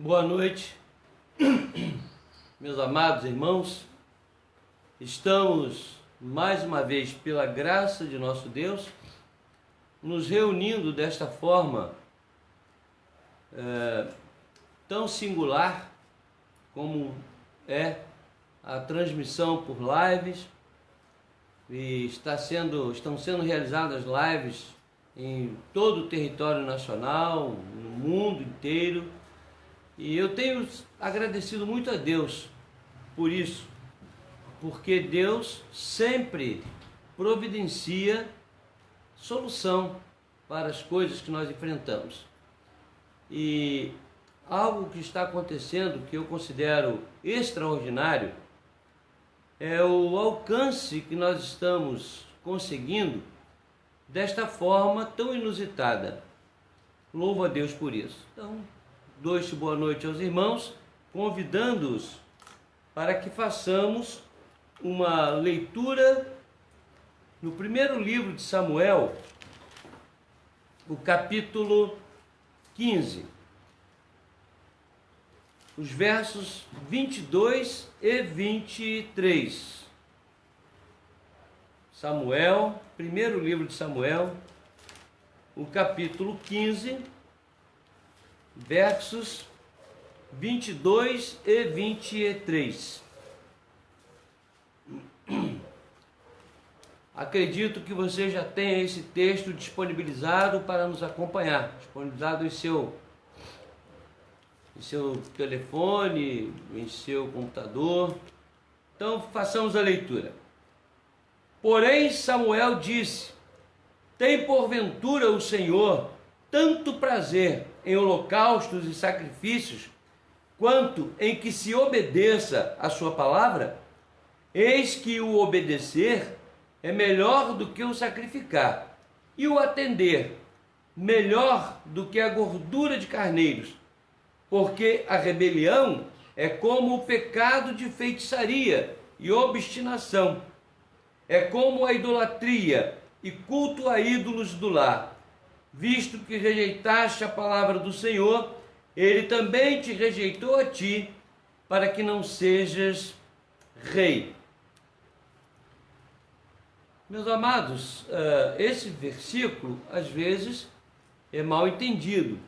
Boa noite, meus amados irmãos. Estamos mais uma vez, pela graça de nosso Deus, nos reunindo desta forma tão singular como é a transmissão por lives. E estão sendo realizadas lives em todo o território nacional, no mundo inteiro. E eu tenho agradecido muito a Deus por isso, porque Deus sempre providencia solução para as coisas que nós enfrentamos. E algo que está acontecendo que eu considero extraordinário é o alcance que nós estamos conseguindo desta forma tão inusitada. Louvo a Deus por isso. Então, dou este boa noite aos irmãos, convidando-os para que façamos uma leitura no primeiro livro de Samuel, o capítulo 15, os versos 22 e 23. Samuel, primeiro livro de Samuel, o capítulo 15, versos 22 e 23. Acredito que você já tenha esse texto disponibilizado para nos acompanhar, disponibilizado em seu telefone, em seu computador. Então, façamos a leitura. Porém, Samuel disse: tem porventura o Senhor tanto prazer em holocaustos e sacrifícios, quanto em que se obedeça a sua palavra? Eis que o obedecer é melhor do que o sacrificar, e o atender melhor do que a gordura de carneiros, porque a rebelião é como o pecado de feitiçaria e obstinação, é como a idolatria e culto a ídolos do lar. Visto que rejeitaste a palavra do Senhor, ele também te rejeitou a ti, para que não sejas rei. Meus amados, esse versículo às vezes é mal entendido.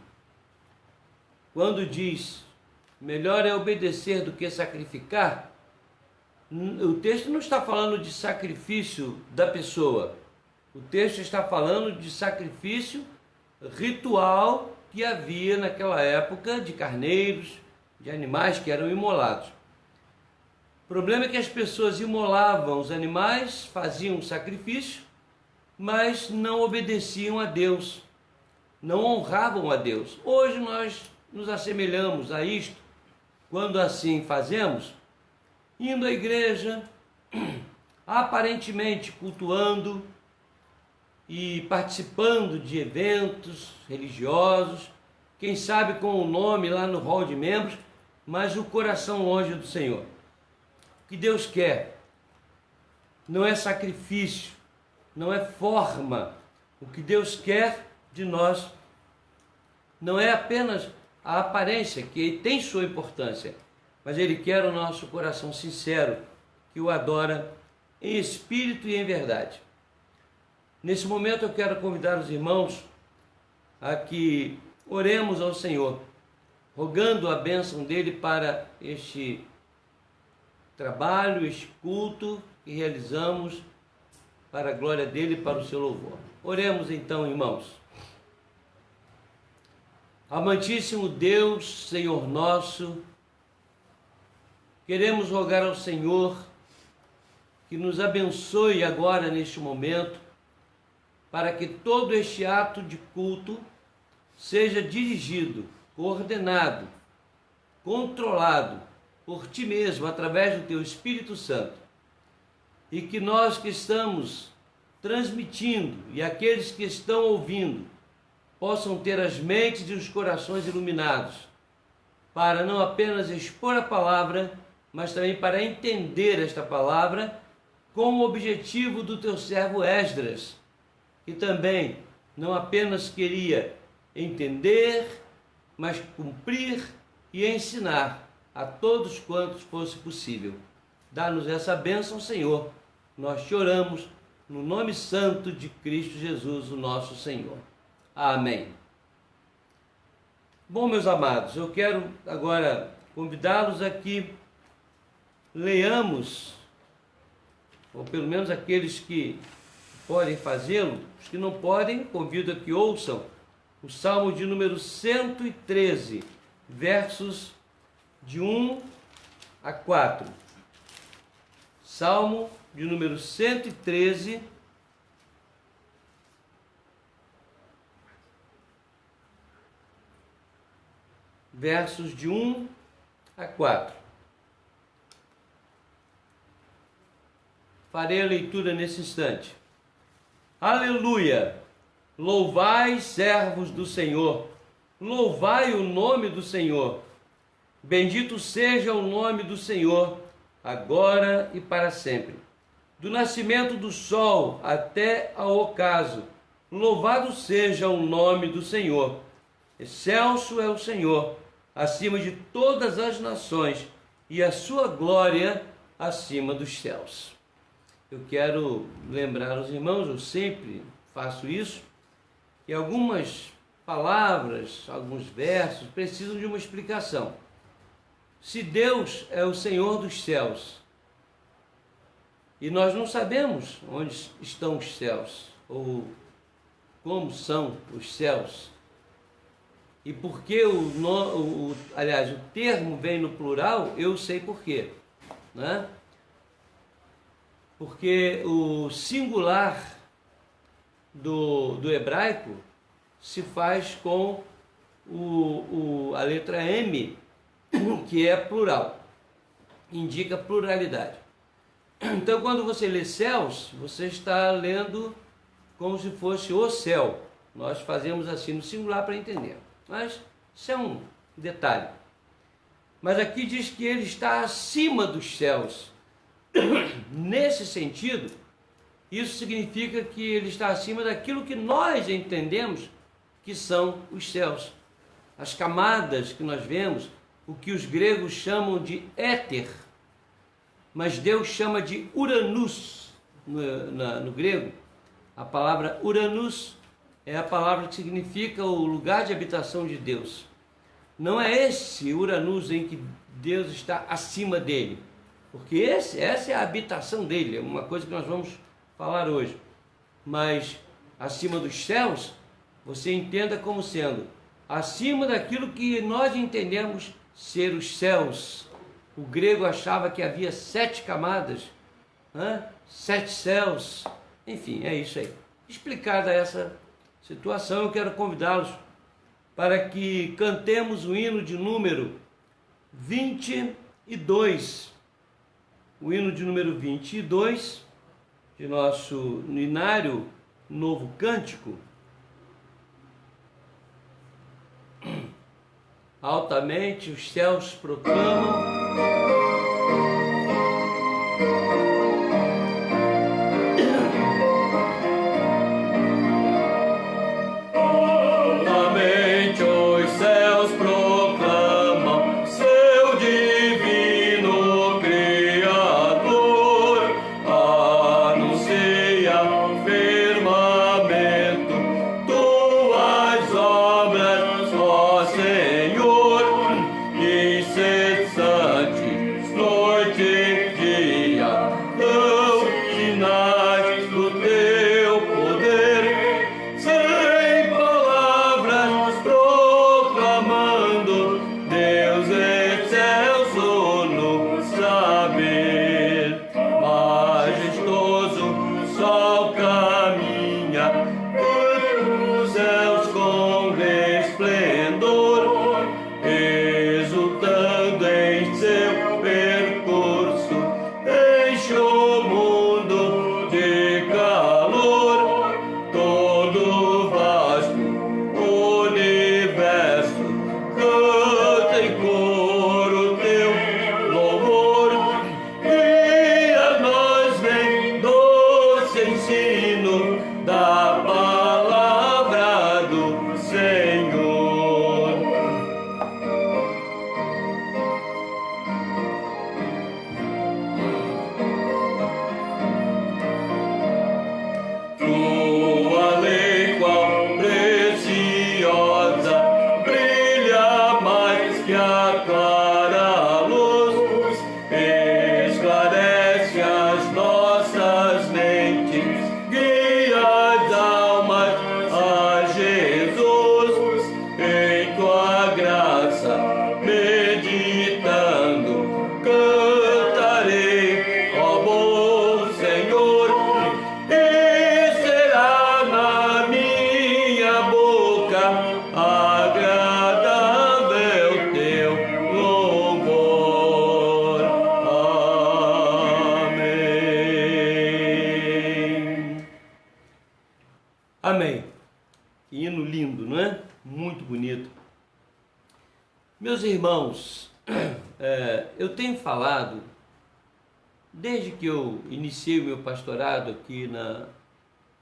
Quando diz melhor é obedecer do que sacrificar, o texto não está falando de sacrifício da pessoa. O texto está falando de sacrifício ritual que havia naquela época de carneiros, de animais que eram imolados. O problema é que as pessoas imolavam os animais, faziam sacrifício, mas não obedeciam a Deus, não honravam a Deus. Hoje nós nos assemelhamos a isto, quando assim fazemos, indo à igreja, aparentemente cultuando e participando de eventos religiosos, quem sabe com o nome lá no hall de membros, mas o coração longe do Senhor. O que Deus quer não é sacrifício, não é forma. O que Deus quer de nós não é apenas a aparência, que tem sua importância, mas Ele quer o nosso coração sincero, que o adora em espírito e em verdade. Nesse momento eu quero convidar os irmãos a que oremos ao Senhor, rogando a bênção dEle para este trabalho, este culto que realizamos para a glória dEle e para o seu louvor. Oremos então, irmãos. Amantíssimo Deus, Senhor nosso, queremos rogar ao Senhor que nos abençoe agora neste momento, para que todo este ato de culto seja dirigido, coordenado, controlado por Ti mesmo, através do Teu Espírito Santo. E que nós que estamos transmitindo e aqueles que estão ouvindo possam ter as mentes e os corações iluminados, para não apenas expor a palavra, mas também para entender esta palavra com o objetivo do Teu servo Esdras, que também não apenas queria entender, mas cumprir e ensinar a todos quantos fosse possível. Dá-nos essa bênção, Senhor. Nós te oramos no nome santo de Cristo Jesus, o nosso Senhor. Amém. Bom, meus amados, eu quero agora convidá-los a que leiamos, ou pelo menos aqueles que podem fazê-lo, os que não podem, convido a que ouçam o Salmo de número 113, versos de 1 a 4. Salmo de número 113, versos de 1 a 4. Farei a leitura nesse instante. Aleluia! Louvai, servos do Senhor, louvai o nome do Senhor. Bendito seja o nome do Senhor, agora e para sempre. Do nascimento do sol até ao ocaso, louvado seja o nome do Senhor. Excelso é o Senhor, acima de todas as nações, e a sua glória acima dos céus. Eu quero lembrar aos irmãos, eu sempre faço isso, que algumas palavras, alguns versos precisam de uma explicação. Se Deus é o Senhor dos céus, e nós não sabemos onde estão os céus, ou como são os céus, e por que o termo vem no plural, eu sei por quê, né? Porque o singular do hebraico se faz com a letra M, que é plural, indica pluralidade. Então, quando você lê céus, você está lendo como se fosse o céu. Nós fazemos assim no singular para entender, mas isso é um detalhe. Mas aqui diz que ele está acima dos céus. Nesse sentido, isso significa que ele está acima daquilo que nós entendemos que são os céus. As camadas que nós vemos, o que os gregos chamam de éter, mas Deus chama de Uranus no grego. A palavra Uranus é a palavra que significa o lugar de habitação de Deus. Não é esse Uranus em que Deus está acima dele, porque essa é a habitação dele, é uma coisa que nós vamos falar hoje. Mas acima dos céus, você entenda como sendo acima daquilo que nós entendemos ser os céus. O grego achava que havia 7 camadas, 7 céus, enfim, é isso aí. Explicada essa situação, eu quero convidá-los para que cantemos o hino de número 22, o hino de número 22, de nosso hinário Novo Cântico. Altamente os céus proclamam. Incessante Amém. Que hino lindo, não é? Muito bonito. Meus irmãos, eu tenho falado, desde que eu iniciei o meu pastorado aqui na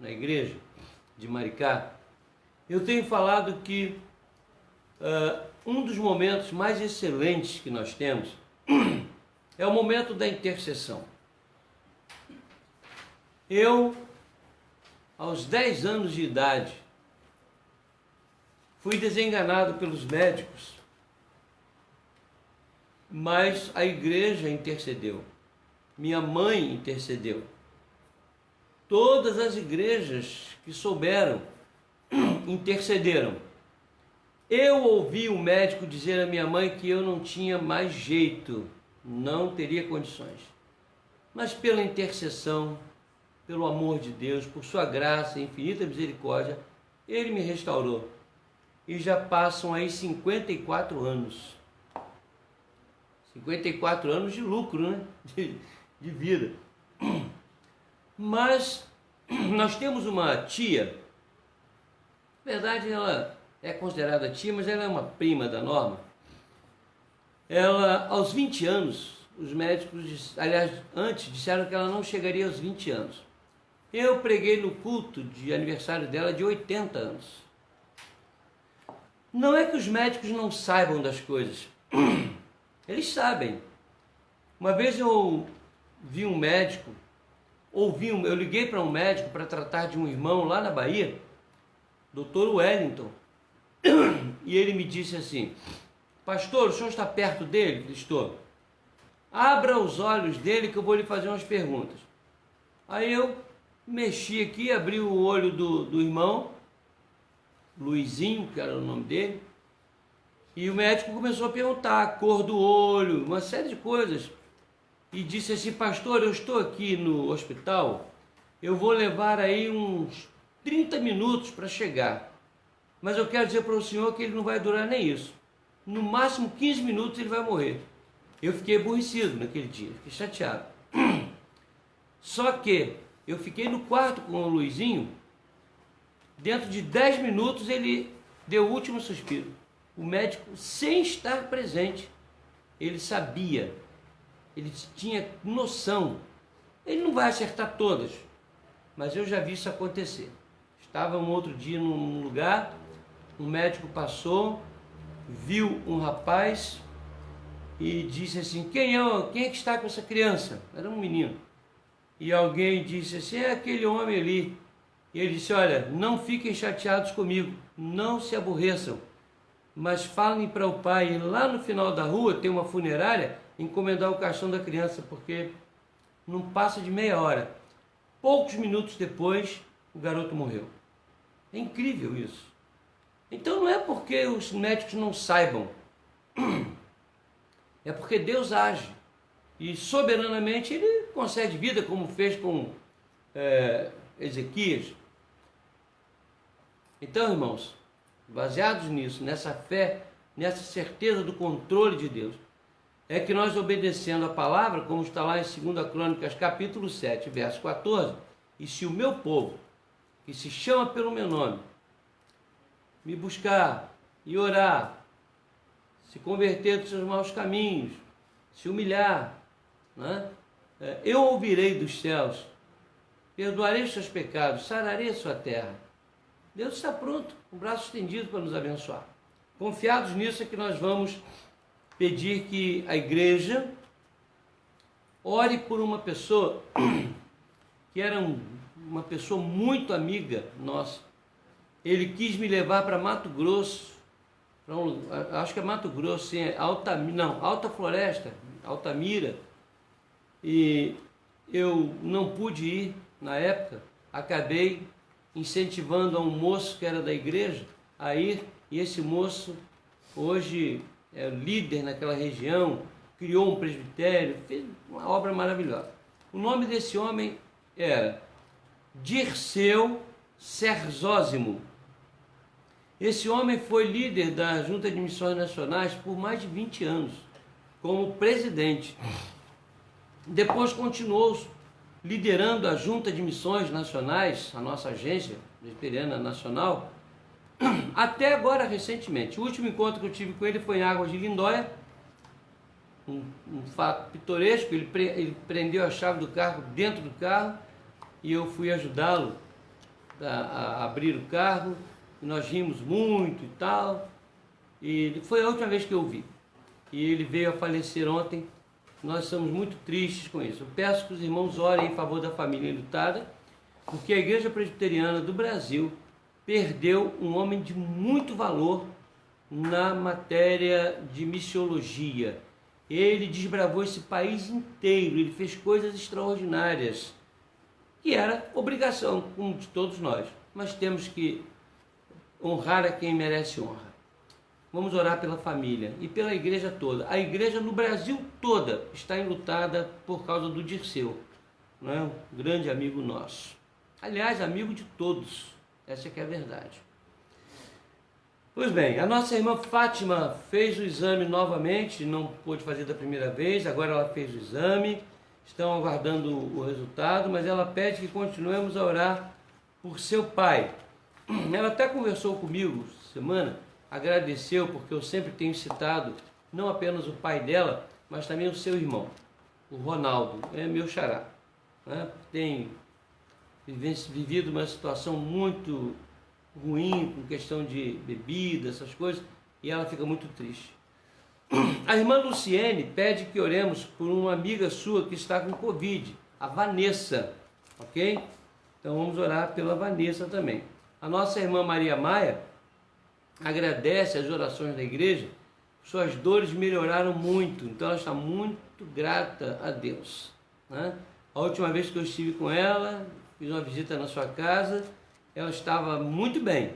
igreja de Maricá, eu tenho falado que um dos momentos mais excelentes que nós temos é o momento da intercessão. Eu, aos 10 anos de idade, fui desenganado pelos médicos, mas a igreja intercedeu, minha mãe intercedeu. Todas as igrejas que souberam intercederam. Eu ouvi o médico dizer à minha mãe que eu não tinha mais jeito, não teria condições. Mas pela intercessão, pelo amor de Deus, por sua graça e infinita misericórdia, ele me restaurou. E já passam aí 54 anos. 54 anos de lucro, né? De vida. Mas nós temos uma tia, na verdade ela é considerada tia, mas ela é uma prima da Norma. Ela, aos 20 anos, os médicos, aliás, antes, disseram que ela não chegaria aos 20 anos. Eu preguei no culto de aniversário dela de 80 anos. Não é que os médicos não saibam das coisas. Eles sabem. Uma vez eu vi um médico, eu liguei para um médico para tratar de um irmão lá na Bahia, Dr. Wellington, e ele me disse assim: pastor, o senhor está perto dele? Eu estou. Abra os olhos dele que eu vou lhe fazer umas perguntas. Aí eu mexi aqui, abri o olho do irmão, Luizinho, que era o nome dele, e o médico começou a perguntar a cor do olho, uma série de coisas, e disse assim: pastor, eu estou aqui no hospital, eu vou levar aí uns 30 minutos para chegar, mas eu quero dizer para o senhor que ele não vai durar nem isso, no máximo 15 minutos ele vai morrer. Eu fiquei aborrecido naquele dia, fiquei chateado. Só que eu fiquei no quarto com o Luizinho, dentro de 10 minutos ele deu o último suspiro. O médico, sem estar presente, ele sabia, ele tinha noção. Ele não vai acertar todas, mas eu já vi isso acontecer. Estava um outro dia num lugar, um médico passou, viu um rapaz e disse assim: quem é que está com essa criança? Era um menino. E alguém disse assim: é aquele homem ali. E ele disse: olha, não fiquem chateados comigo, não se aborreçam, mas falem para o pai, lá no final da rua tem uma funerária, encomendar o caixão da criança, porque não passa de meia hora. Poucos minutos depois, o garoto morreu. É incrível isso. Então não é porque os médicos não saibam, é porque Deus age. E soberanamente ele concede vida, como fez com Ezequias. Então, irmãos, baseados nisso, nessa fé, nessa certeza do controle de Deus, é que nós, obedecendo a palavra, como está lá em 2 Crônicas, capítulo 7, verso 14, e se o meu povo, que se chama pelo meu nome, me buscar e orar, se converter dos seus maus caminhos, se humilhar, né? Eu ouvirei dos céus, perdoarei os seus pecados, sararei a sua terra. Deus está pronto, com o braço estendido para nos abençoar. Confiados nisso é que nós vamos pedir que a igreja ore por uma pessoa que era uma pessoa muito amiga nossa. Ele quis me levar para Mato Grosso, acho que é Mato Grosso, sim, Alta Floresta, Altamira, e eu não pude ir na época, acabei incentivando a um moço que era da igreja a ir, e esse moço hoje é líder naquela região, criou um presbitério, fez uma obra maravilhosa. O nome desse homem era Dirceu Serzósimo. Esse homem foi líder da Junta de Missões Nacionais por mais de 20 anos, como presidente. Depois continuou liderando a Junta de Missões Nacionais, a nossa agência, presbiteriana nacional, até agora recentemente. O último encontro que eu tive com ele foi em Águas de Lindóia, um fato pitoresco. Ele prendeu a chave do carro dentro do carro e eu fui ajudá-lo a abrir o carro, e nós rimos muito e tal, e foi a última vez que eu o vi. E ele veio a falecer ontem. Nós estamos muito tristes com isso. Eu peço que os irmãos orem em favor da família enlutada, porque a Igreja Presbiteriana do Brasil perdeu um homem de muito valor na matéria de missiologia. Ele desbravou esse país inteiro, ele fez coisas extraordinárias, que era obrigação, como de todos nós. Mas temos que honrar a quem merece honra. Vamos orar pela família e pela igreja toda. A igreja no Brasil toda está enlutada por causa do Dirceu, não é? Um grande amigo nosso. Aliás, amigo de todos. Essa é que é a verdade. Pois bem, a nossa irmã Fátima fez o exame novamente, não pôde fazer da primeira vez, agora ela fez o exame, estão aguardando o resultado, mas ela pede que continuemos a orar por seu pai. Ela até conversou comigo essa semana, agradeceu, porque eu sempre tenho citado não apenas o pai dela, mas também o seu irmão, o Ronaldo, é meu xará, né? Tem vivido uma situação muito ruim com questão de bebida, essas coisas, e ela fica muito triste. A irmã Luciene pede que oremos por uma amiga sua que está com Covid, a Vanessa, ok? Então vamos orar pela Vanessa também. A nossa irmã Maria Maia agradece as orações da igreja, suas dores melhoraram muito, então ela está muito grata a Deus, né? A última vez que eu estive com ela, fiz uma visita na sua casa, ela estava muito bem,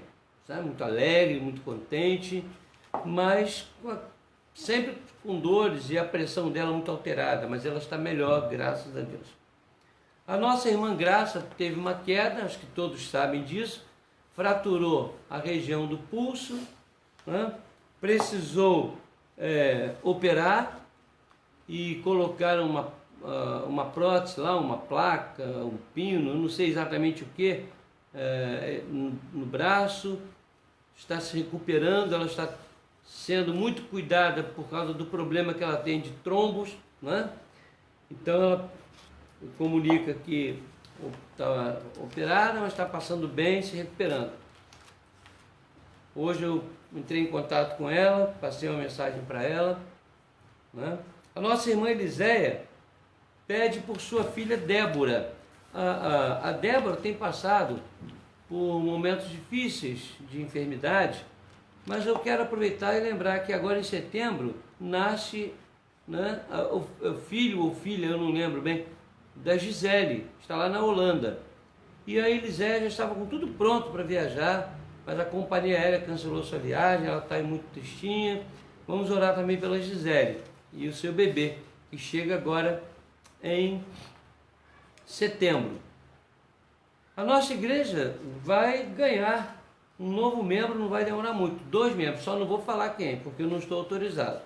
sabe? Muito alegre, muito contente, mas sempre com dores e a pressão dela muito alterada, mas ela está melhor, graças a Deus. A nossa irmã Graça teve uma queda, acho que todos sabem disso, fraturou a região do pulso, né? Precisou operar e colocar uma prótese lá, uma placa, um pino, não sei exatamente o que, no braço. Está se recuperando, ela está sendo muito cuidada por causa do problema que ela tem de trombos, né? Então ela comunica que está operada, mas está passando bem, se recuperando. Hoje eu entrei em contato com ela, passei uma mensagem para ela, né? A nossa irmã Eliséia pede por sua filha Débora. A Débora tem passado por momentos difíceis de enfermidade, mas eu quero aproveitar e lembrar que agora em setembro nasce, né, o filho ou filha, eu não lembro bem, da Gisele, está lá na Holanda. E a Eliséia já estava com tudo pronto para viajar, mas a companhia aérea cancelou sua viagem, ela está muito tristinha. Vamos orar também pela Gisele e o seu bebê, que chega agora em setembro. A nossa igreja vai ganhar um novo membro, não vai demorar muito, 2 membros, só não vou falar quem, porque eu não estou autorizado.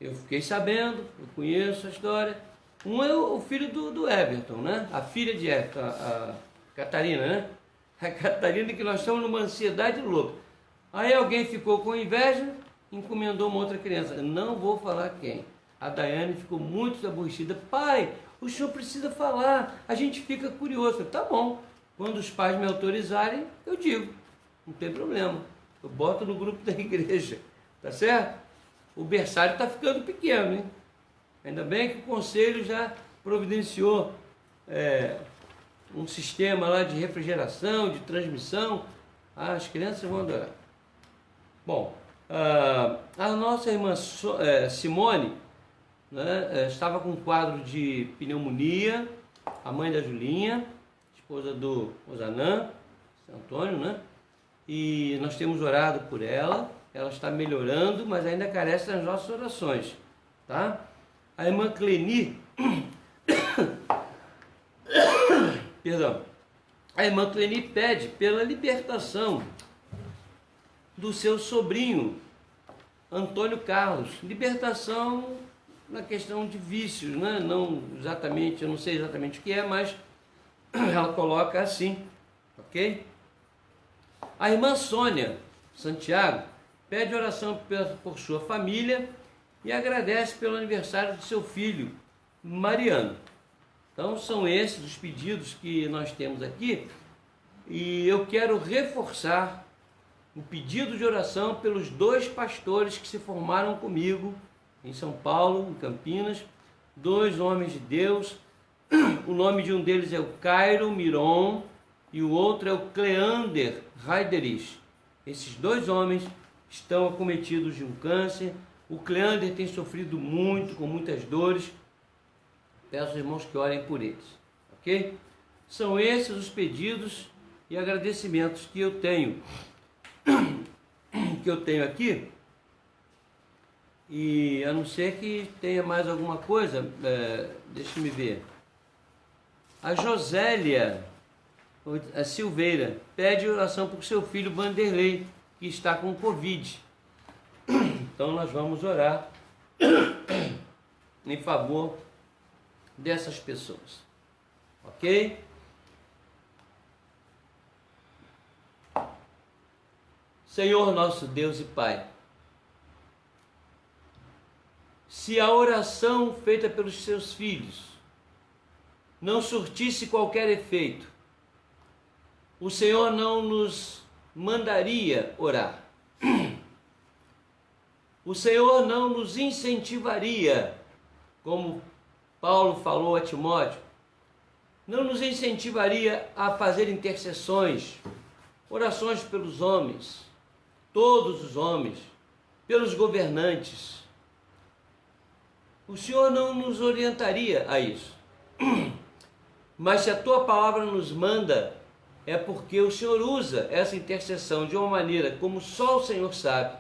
Eu fiquei sabendo, eu conheço a história. Um é o filho do Everton, né? A filha de Everton, a Catarina, né? A Catarina, que nós estamos numa ansiedade louca. Aí alguém ficou com inveja, encomendou uma outra criança. Eu não vou falar quem. A Daiane ficou muito aborrecida. Pai, o senhor precisa falar, a gente fica curioso. Tá bom, quando os pais me autorizarem, eu digo. Não tem problema. Eu boto no grupo da igreja. Tá certo? O berçário está ficando pequeno, hein? Ainda bem que o conselho já providenciou um sistema lá de refrigeração, de transmissão. As crianças vão adorar. Bom, a nossa irmã Simone, né, estava com um quadro de pneumonia, a mãe da Julinha, esposa do Osanã, Antônio, né? E nós temos orado por ela, ela está melhorando, mas ainda carece das nossas orações, tá? A irmã Cleni, perdão, a irmã Cleni pede pela libertação do seu sobrinho, Antônio Carlos. Libertação na questão de vícios, né? Não exatamente, eu não sei exatamente o que é, mas ela coloca assim, ok? A irmã Sônia Santiago pede oração por sua família e agradece pelo aniversário de seu filho, Mariano. Então são esses os pedidos que nós temos aqui, e eu quero reforçar o pedido de oração pelos 2 pastores que se formaram comigo em São Paulo, em Campinas, 2 homens de Deus. O nome de um deles é o Cairo Miron e o outro é o Cleander Raiderich. Esses 2 homens estão acometidos de um câncer. O Cleander tem sofrido muito, com muitas dores. Peço aos irmãos que orem por eles, ok? São esses os pedidos e agradecimentos que eu tenho aqui. E a não ser que tenha mais alguma coisa, deixa-me ver. A Josélia a Silveira pede oração por seu filho Vanderlei, que está com Covid. Então nós vamos orar em favor dessas pessoas, ok? Senhor nosso Deus e Pai, se a oração feita pelos seus filhos não surtisse qualquer efeito, o Senhor não nos mandaria orar. O Senhor não nos incentivaria, como Paulo falou a Timóteo, não nos incentivaria a fazer intercessões, orações pelos homens, todos os homens, pelos governantes. O Senhor não nos orientaria a isso. Mas se a tua palavra nos manda, é porque o Senhor usa essa intercessão de uma maneira como só o Senhor sabe,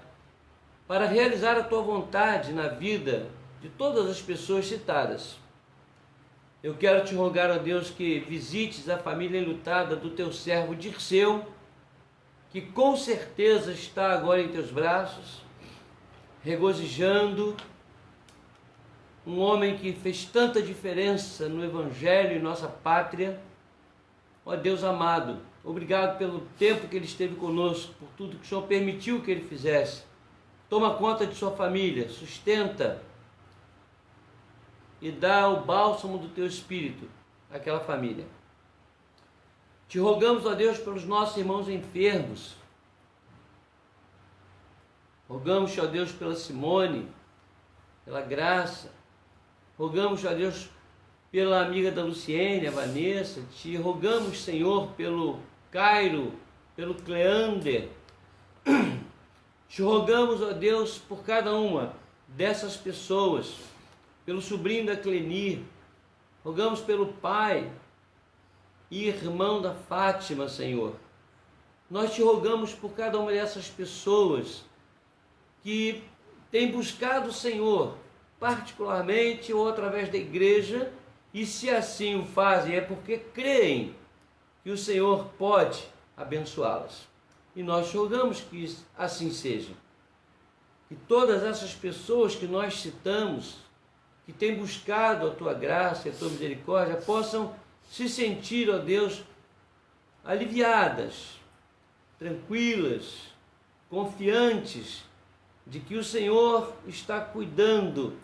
para realizar a tua vontade na vida de todas as pessoas citadas. Eu quero te rogar, ó Deus, que visites a família enlutada do teu servo Dirceu, que com certeza está agora em teus braços, regozijando, um homem que fez tanta diferença no Evangelho em nossa pátria. Ó Deus amado, obrigado pelo tempo que ele esteve conosco, por tudo que o Senhor permitiu que ele fizesse. Toma conta de sua família, sustenta e dá o bálsamo do teu Espírito àquela família. Te rogamos, ó Deus, pelos nossos irmãos enfermos. Rogamos, ó Deus, pela Simone, pela Graça. Rogamos, ó Deus, pela amiga da Luciene, a Vanessa. Te rogamos, Senhor, pelo Cairo, pelo Cleander. Te rogamos, ó Deus, por cada uma dessas pessoas, pelo sobrinho da Clenir. Rogamos pelo pai e irmão da Fátima, Senhor. Nós te rogamos por cada uma dessas pessoas que tem buscado o Senhor, particularmente ou através da igreja, e se assim o fazem é porque creem que o Senhor pode abençoá-las. E nós rogamos que assim seja. Que todas essas pessoas que nós citamos, que têm buscado a tua graça e a tua misericórdia, possam se sentir, ó Deus, aliviadas, tranquilas, confiantes de que o Senhor está cuidando,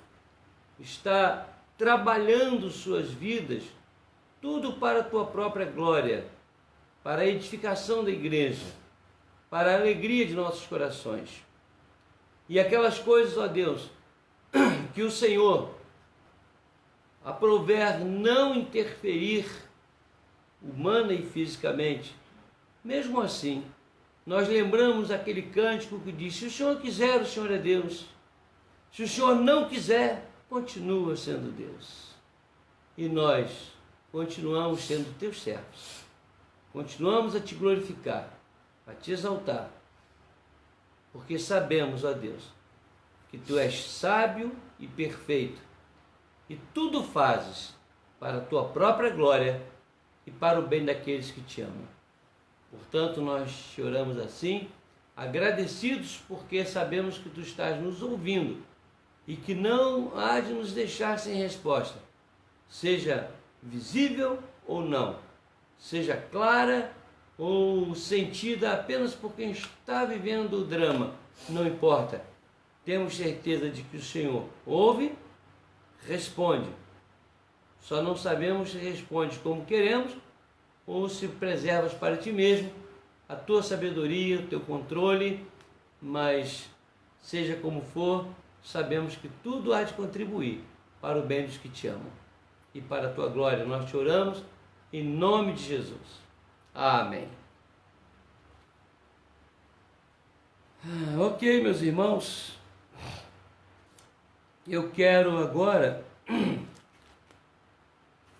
está trabalhando suas vidas, tudo para a tua própria glória, para a edificação da igreja, para a alegria de nossos corações. E aquelas coisas, ó Deus, que o Senhor aprover não interferir humana e fisicamente, mesmo assim, nós lembramos aquele cântico que diz: se o Senhor quiser, o Senhor é Deus. Se o Senhor não quiser, continua sendo Deus. E nós continuamos sendo teus servos. Continuamos a te glorificar, a te exaltar, porque sabemos, ó Deus, que tu és sábio e perfeito, e tudo fazes para a tua própria glória e para o bem daqueles que te amam. Portanto, nós te oramos assim, agradecidos, porque sabemos que tu estás nos ouvindo e que não há de nos deixar sem resposta, seja visível ou não, seja clara ou sentida apenas por quem está vivendo o drama, não importa. Temos certeza de que o Senhor ouve, responde. Só não sabemos se responde como queremos ou se preservas para ti mesmo a tua sabedoria, o teu controle, mas seja como for, sabemos que tudo há de contribuir para o bem dos que te amam e para a tua glória. Nós te oramos em nome de Jesus. Amém. Ok, meus irmãos, eu quero agora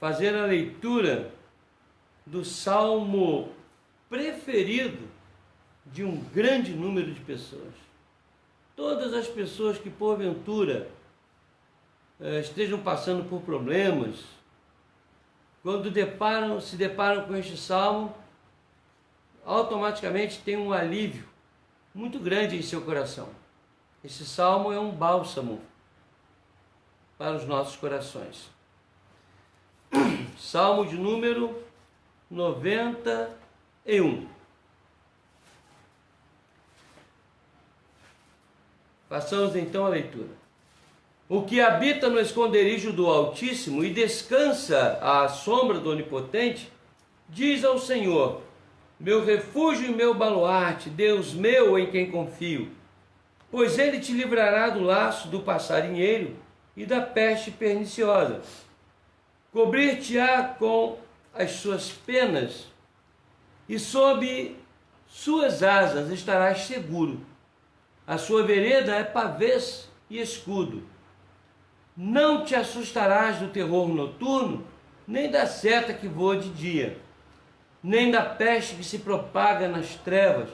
fazer a leitura do salmo preferido de um grande número de pessoas. Todas as pessoas que porventura estejam passando por problemas, quando se deparam com este salmo, automaticamente tem um alívio muito grande em seu coração. Esse salmo é um bálsamo para os nossos corações. Salmo de número 91. Façamos então a leitura. O que habita no esconderijo do Altíssimo e descansa à sombra do Onipotente, diz ao Senhor: meu refúgio e meu baluarte, Deus meu em quem confio. Pois ele te livrará do laço do passarinheiro e da peste perniciosa. Cobrir-te-á com as suas penas, e sob suas asas estarás seguro. A sua vereda é pavês e escudo. Não te assustarás do terror noturno, nem da seta que voa de dia, nem da peste que se propaga nas trevas,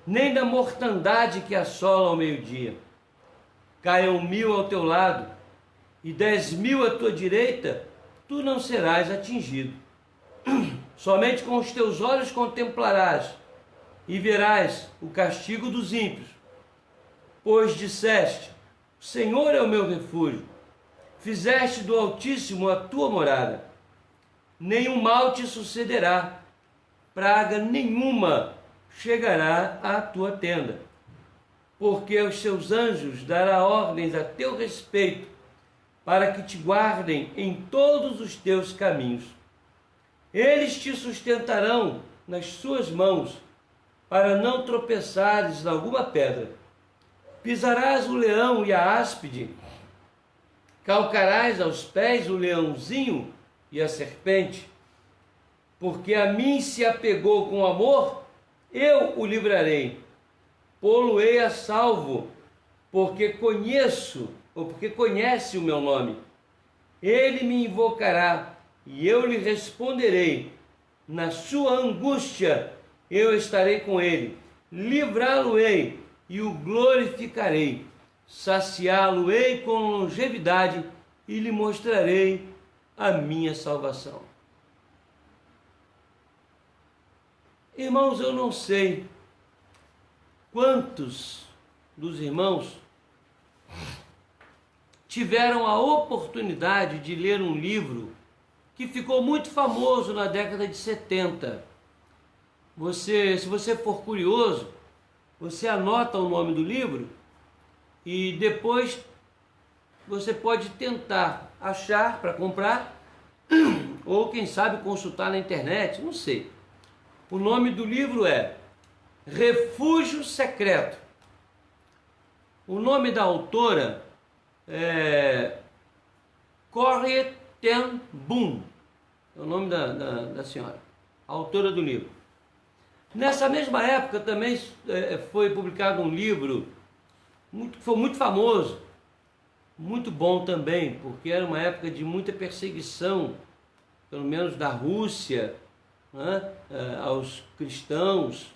nem da mortandade que assola ao meio-dia. Caiam 1000 ao teu lado e 10.000 à tua direita, tu não serás atingido. Somente com os teus olhos contemplarás e verás o castigo dos ímpios. Pois disseste: o Senhor é o meu refúgio. Fizeste do Altíssimo a tua morada. Nenhum mal te sucederá, praga nenhuma chegará à tua tenda, porque aos seus anjos dará ordens a teu respeito, para que te guardem em todos os teus caminhos. Eles te sustentarão nas suas mãos, para não tropeçares em alguma pedra. Pisarás o leão e a áspide, calcarás aos pés o leãozinho e a serpente. Porque a mim se apegou com amor, eu o livrarei. Pô-lo-ei a salvo, porque conhece o meu nome. Ele me invocará e eu lhe responderei. Na sua angústia eu estarei com ele. Livrá-lo-ei e o glorificarei. Saciá-lo-ei com longevidade e lhe mostrarei a minha salvação. Irmãos, eu não sei quantos dos irmãos tiveram a oportunidade de ler um livro que ficou muito famoso na década de 70. Se você for curioso, você anota o nome do livro e depois você pode tentar achar para comprar ou quem sabe consultar na internet, não sei. O nome do livro é Refúgio Secreto. O nome da autora é Corrie ten Boom, é o nome da senhora, a autora do livro. Nessa mesma época também foi publicado um livro que foi muito famoso, muito bom também, porque era uma época de muita perseguição, pelo menos da Rússia, né, aos cristãos.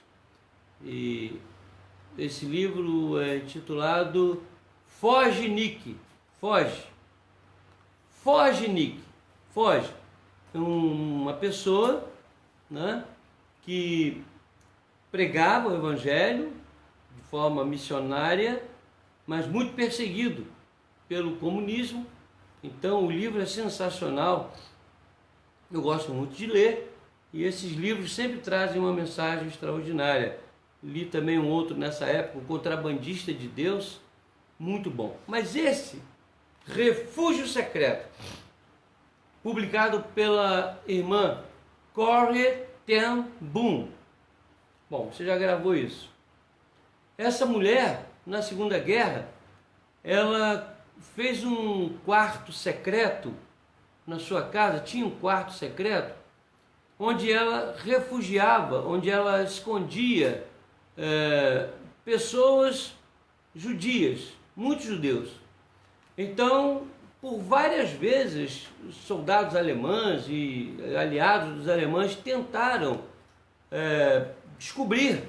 E esse livro é intitulado Foge, Nick. Foge, Nick. Foge. Uma pessoa, né, que pregava o evangelho de forma missionária, mas muito perseguido pelo comunismo. Então o livro é sensacional, eu gosto muito de ler, E esses livros sempre trazem uma mensagem extraordinária. Li também um outro nessa época, O Contrabandista de Deus, muito bom. Mas esse, Refúgio Secreto, publicado pela irmã Corrie ten Boom. Bom, você já gravou isso. Essa mulher, na Segunda Guerra, ela fez um quarto secreto na sua casa, tinha um quarto secreto, onde ela refugiava, onde ela escondia pessoas judias, muitos judeus. Então, por várias vezes, os soldados alemães e aliados dos alemães tentaram descobrir,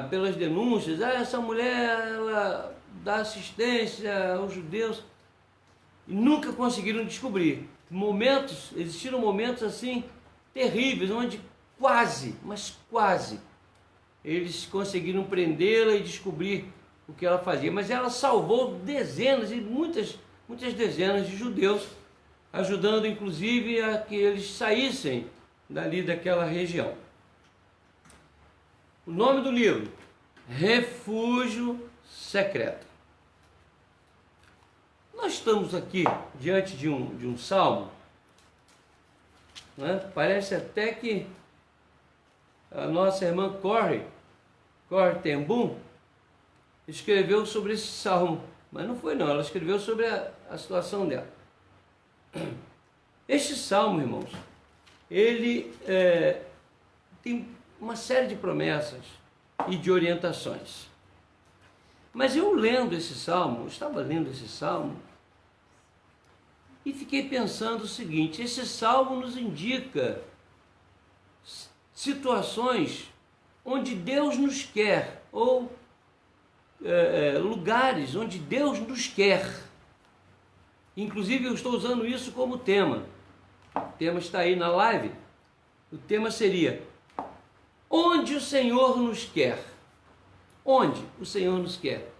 pelas denúncias, essa mulher ela dá assistência aos judeus, e nunca conseguiram descobrir. Existiram momentos assim terríveis, onde quase, mas quase, eles conseguiram prendê-la e descobrir o que ela fazia. Mas ela salvou dezenas e muitas dezenas de judeus, ajudando inclusive a que eles saíssem dali daquela região. O nome do livro, Refúgio Secreto. Nós estamos aqui diante de um salmo, né? Parece até que a nossa irmã Corrie ten Boom escreveu sobre esse salmo, mas não foi não, ela escreveu sobre a situação dela. Este salmo, irmãos, ele tem uma série de promessas e de orientações. Mas eu estava lendo esse salmo e fiquei pensando o seguinte: esse salmo nos indica situações onde Deus nos quer, ou lugares onde Deus nos quer. Inclusive eu estou usando isso como tema. O tema está aí na live. O tema seria: onde o Senhor nos quer? Onde o Senhor nos quer?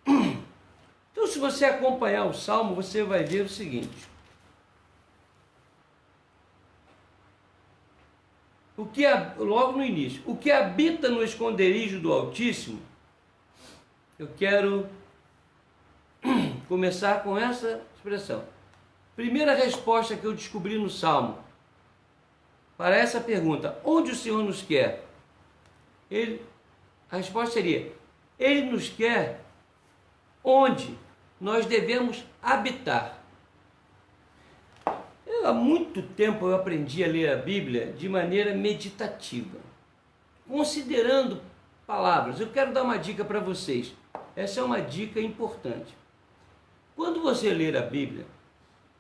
Então, se você acompanhar o salmo, você vai ver o seguinte: logo no início, o que habita no esconderijo do Altíssimo. Eu quero começar com essa expressão. Primeira resposta que eu descobri no salmo para essa pergunta: onde o Senhor nos quer? A resposta seria: Ele nos quer onde nós devemos habitar. Há muito tempo eu aprendi a ler a Bíblia de maneira meditativa, considerando palavras. Eu quero dar uma dica para vocês. Essa é uma dica importante. Quando você ler a Bíblia,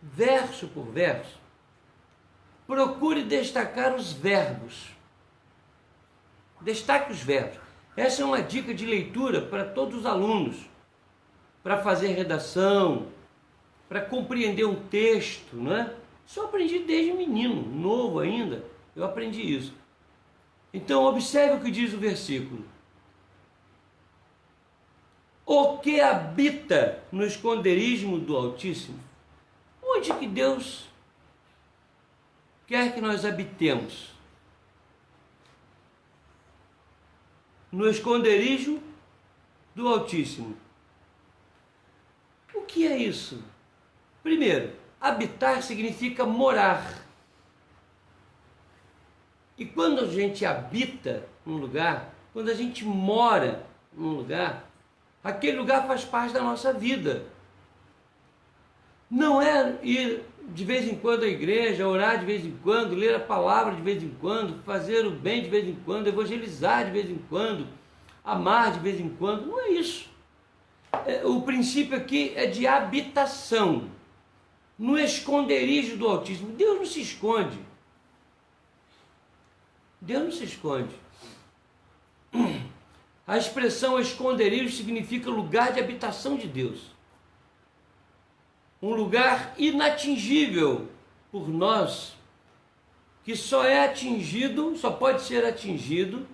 verso por verso, procure destacar os verbos. Destaque os verbos. Essa é uma dica de leitura para todos os alunos, para fazer redação, para compreender um texto, não é? Isso eu aprendi desde menino, novo ainda, eu aprendi isso. Então, observe o que diz o versículo. O que habita no esconderijo do Altíssimo? Onde que Deus quer que nós habitemos? No esconderijo do Altíssimo. O que é isso? Primeiro, habitar significa morar. E quando a gente habita num lugar, quando a gente mora num lugar, aquele lugar faz parte da nossa vida. Não é ir de vez em quando à igreja, orar de vez em quando, ler a palavra de vez em quando, fazer o bem de vez em quando, evangelizar de vez em quando, amar de vez em quando. Não é isso. O princípio aqui é de habitação. No esconderijo do Altíssimo. Deus não se esconde. Deus não se esconde. A expressão esconderijo significa lugar de habitação de Deus. Um lugar inatingível por nós, que só pode ser atingido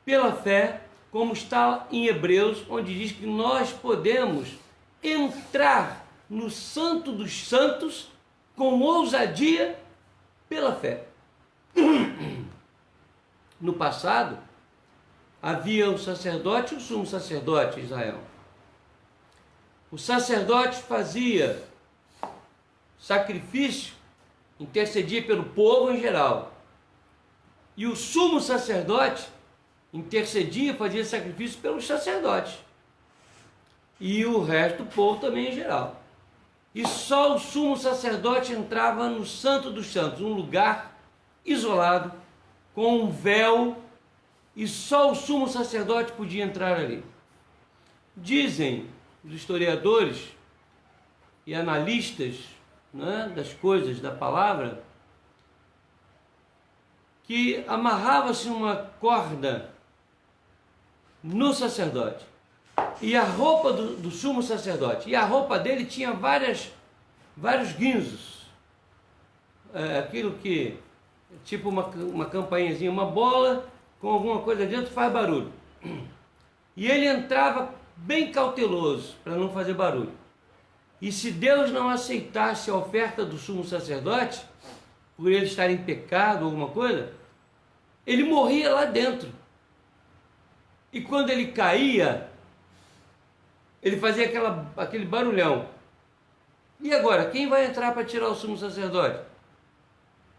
pela fé, como está em Hebreus, onde diz que nós podemos entrar no Santo dos Santos com ousadia pela fé. No passado, havia o sacerdote e o sumo sacerdote em Israel. O sacerdote fazia sacrifício, intercedia pelo povo em geral. E o sumo sacerdote intercedia, fazia sacrifício pelos sacerdotes. E o resto do povo também em geral. E só o sumo sacerdote entrava no Santo dos Santos, um lugar isolado, com um véu, e só o sumo sacerdote podia entrar ali. Dizem os historiadores e analistas, né, das coisas da palavra, que amarrava-se uma corda no sacerdote, e a roupa do sumo sacerdote, e a roupa dele tinha vários guinzos, aquilo que, tipo uma campainhazinha, uma bola com alguma coisa dentro, faz barulho, e ele entrava bem cauteloso, para não fazer barulho, e se Deus não aceitasse a oferta do sumo sacerdote, por ele estar em pecado ou alguma coisa, ele morria lá dentro. E quando ele caía, ele fazia aquele barulhão. E agora, quem vai entrar para tirar o sumo sacerdote?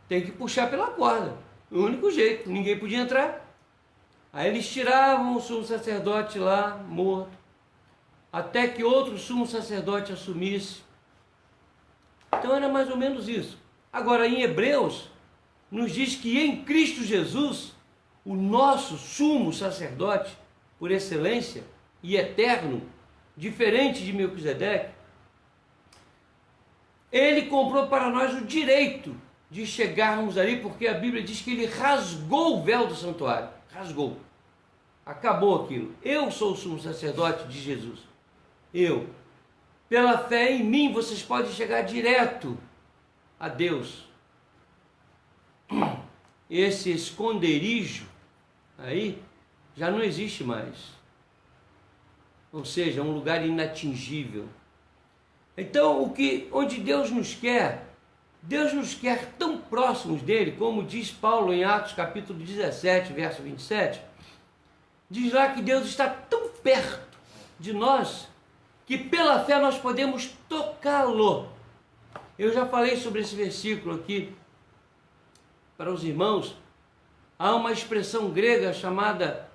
Tem que puxar pela corda. O único jeito, ninguém podia entrar. Aí eles tiravam o sumo sacerdote lá, morto, até que outro sumo sacerdote assumisse. Então era mais ou menos isso. Agora, em Hebreus, nos diz que em Cristo Jesus, o nosso sumo sacerdote, por excelência e eterno, diferente de Melquisedeque, ele comprou para nós o direito de chegarmos ali, porque a Bíblia diz que ele rasgou o véu do santuário. Rasgou. Acabou aquilo. Eu sou o sumo sacerdote de Jesus. Eu. Pela fé em mim, vocês podem chegar direto a Deus. Esse esconderijo aí já não existe mais. Ou seja, um lugar inatingível. Então, onde Deus nos quer tão próximos dele, como diz Paulo em Atos capítulo 17, verso 27, diz lá que Deus está tão perto de nós, que pela fé nós podemos tocá-lo. Eu já falei sobre esse versículo aqui para os irmãos. Há uma expressão grega chamada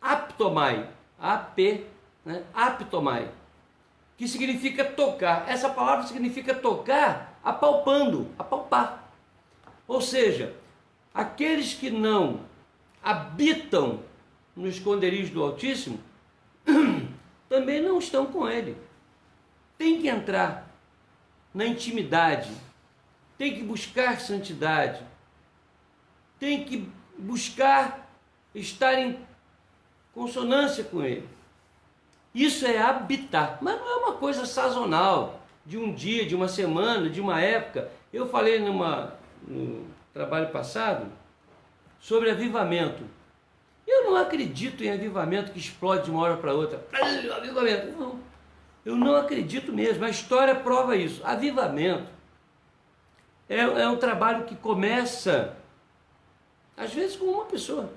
aptomai, A-P, né? Aptomai, que significa tocar. Essa palavra significa tocar apalpando, apalpar. Ou seja, aqueles que não habitam no esconderijo do Altíssimo também não estão com ele. Tem que entrar na intimidade, tem que buscar santidade, tem que buscar estar em consonância com ele. Isso é habitar, mas não é uma coisa sazonal, de um dia, de uma semana, de uma época. Eu falei no trabalho passado sobre avivamento. Eu não acredito em avivamento que explode de uma hora para outra. Avivamento, não. Eu não acredito mesmo, a história prova isso. Avivamento é um trabalho que começa, às vezes, com uma pessoa.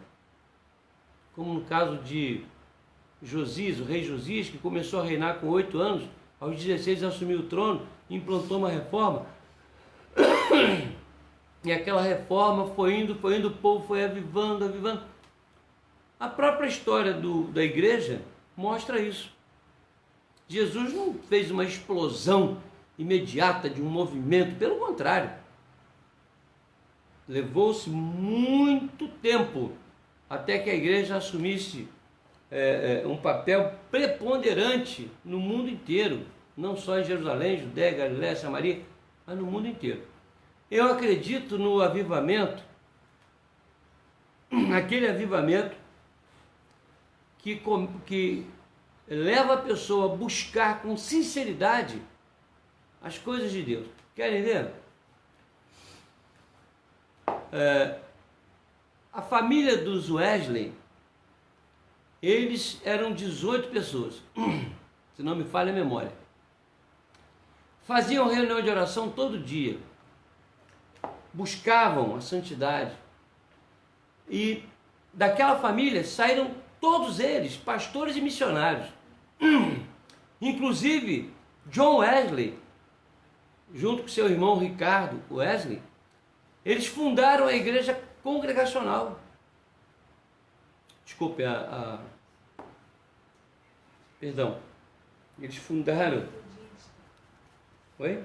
Como no caso de Josias, o rei Josias, que começou a reinar com 8 anos, aos 16 assumiu o trono, implantou uma reforma, e aquela reforma foi indo, o povo foi avivando. A própria história da igreja mostra isso. Jesus não fez uma explosão imediata de um movimento, pelo contrário. Levou-se muito tempo até que a igreja assumisse um papel preponderante no mundo inteiro, não só em Jerusalém, Judéia, Galiléia, Samaria, mas no mundo inteiro. Eu acredito no avivamento, aquele avivamento que leva a pessoa a buscar com sinceridade as coisas de Deus. Querem ver? A família dos Wesley, eles eram 18 pessoas, se não me falha a memória. Faziam reunião de oração todo dia, buscavam a santidade, E daquela família saíram todos eles, pastores e missionários. Inclusive, John Wesley, junto com seu irmão Ricardo Wesley, eles fundaram a igreja congregacional. Desculpe, perdão. Eles fundaram... Oi?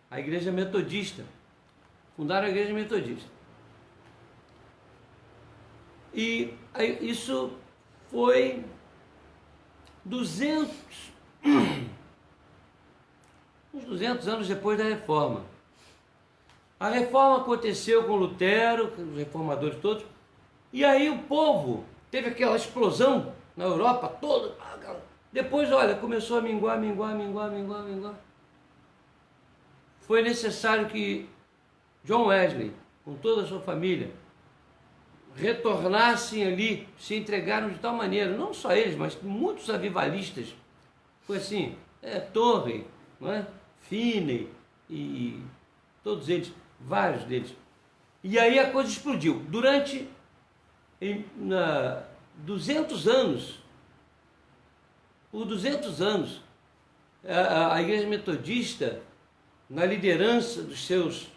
A igreja metodista. Fundaram a igreja metodista. E isso foi uns 200 anos depois da Reforma. A Reforma aconteceu com Lutero, com os reformadores todos, e aí o povo teve aquela explosão na Europa toda. Depois, olha, começou a minguar. Foi necessário que John Wesley, com toda a sua família, retornassem ali, se entregaram de tal maneira, não só eles, mas muitos avivalistas. Foi assim, Torrey, não é? Finney e todos eles, vários deles. E aí a coisa explodiu. Durante 200 anos, por 200 anos, a igreja metodista, na liderança dos seus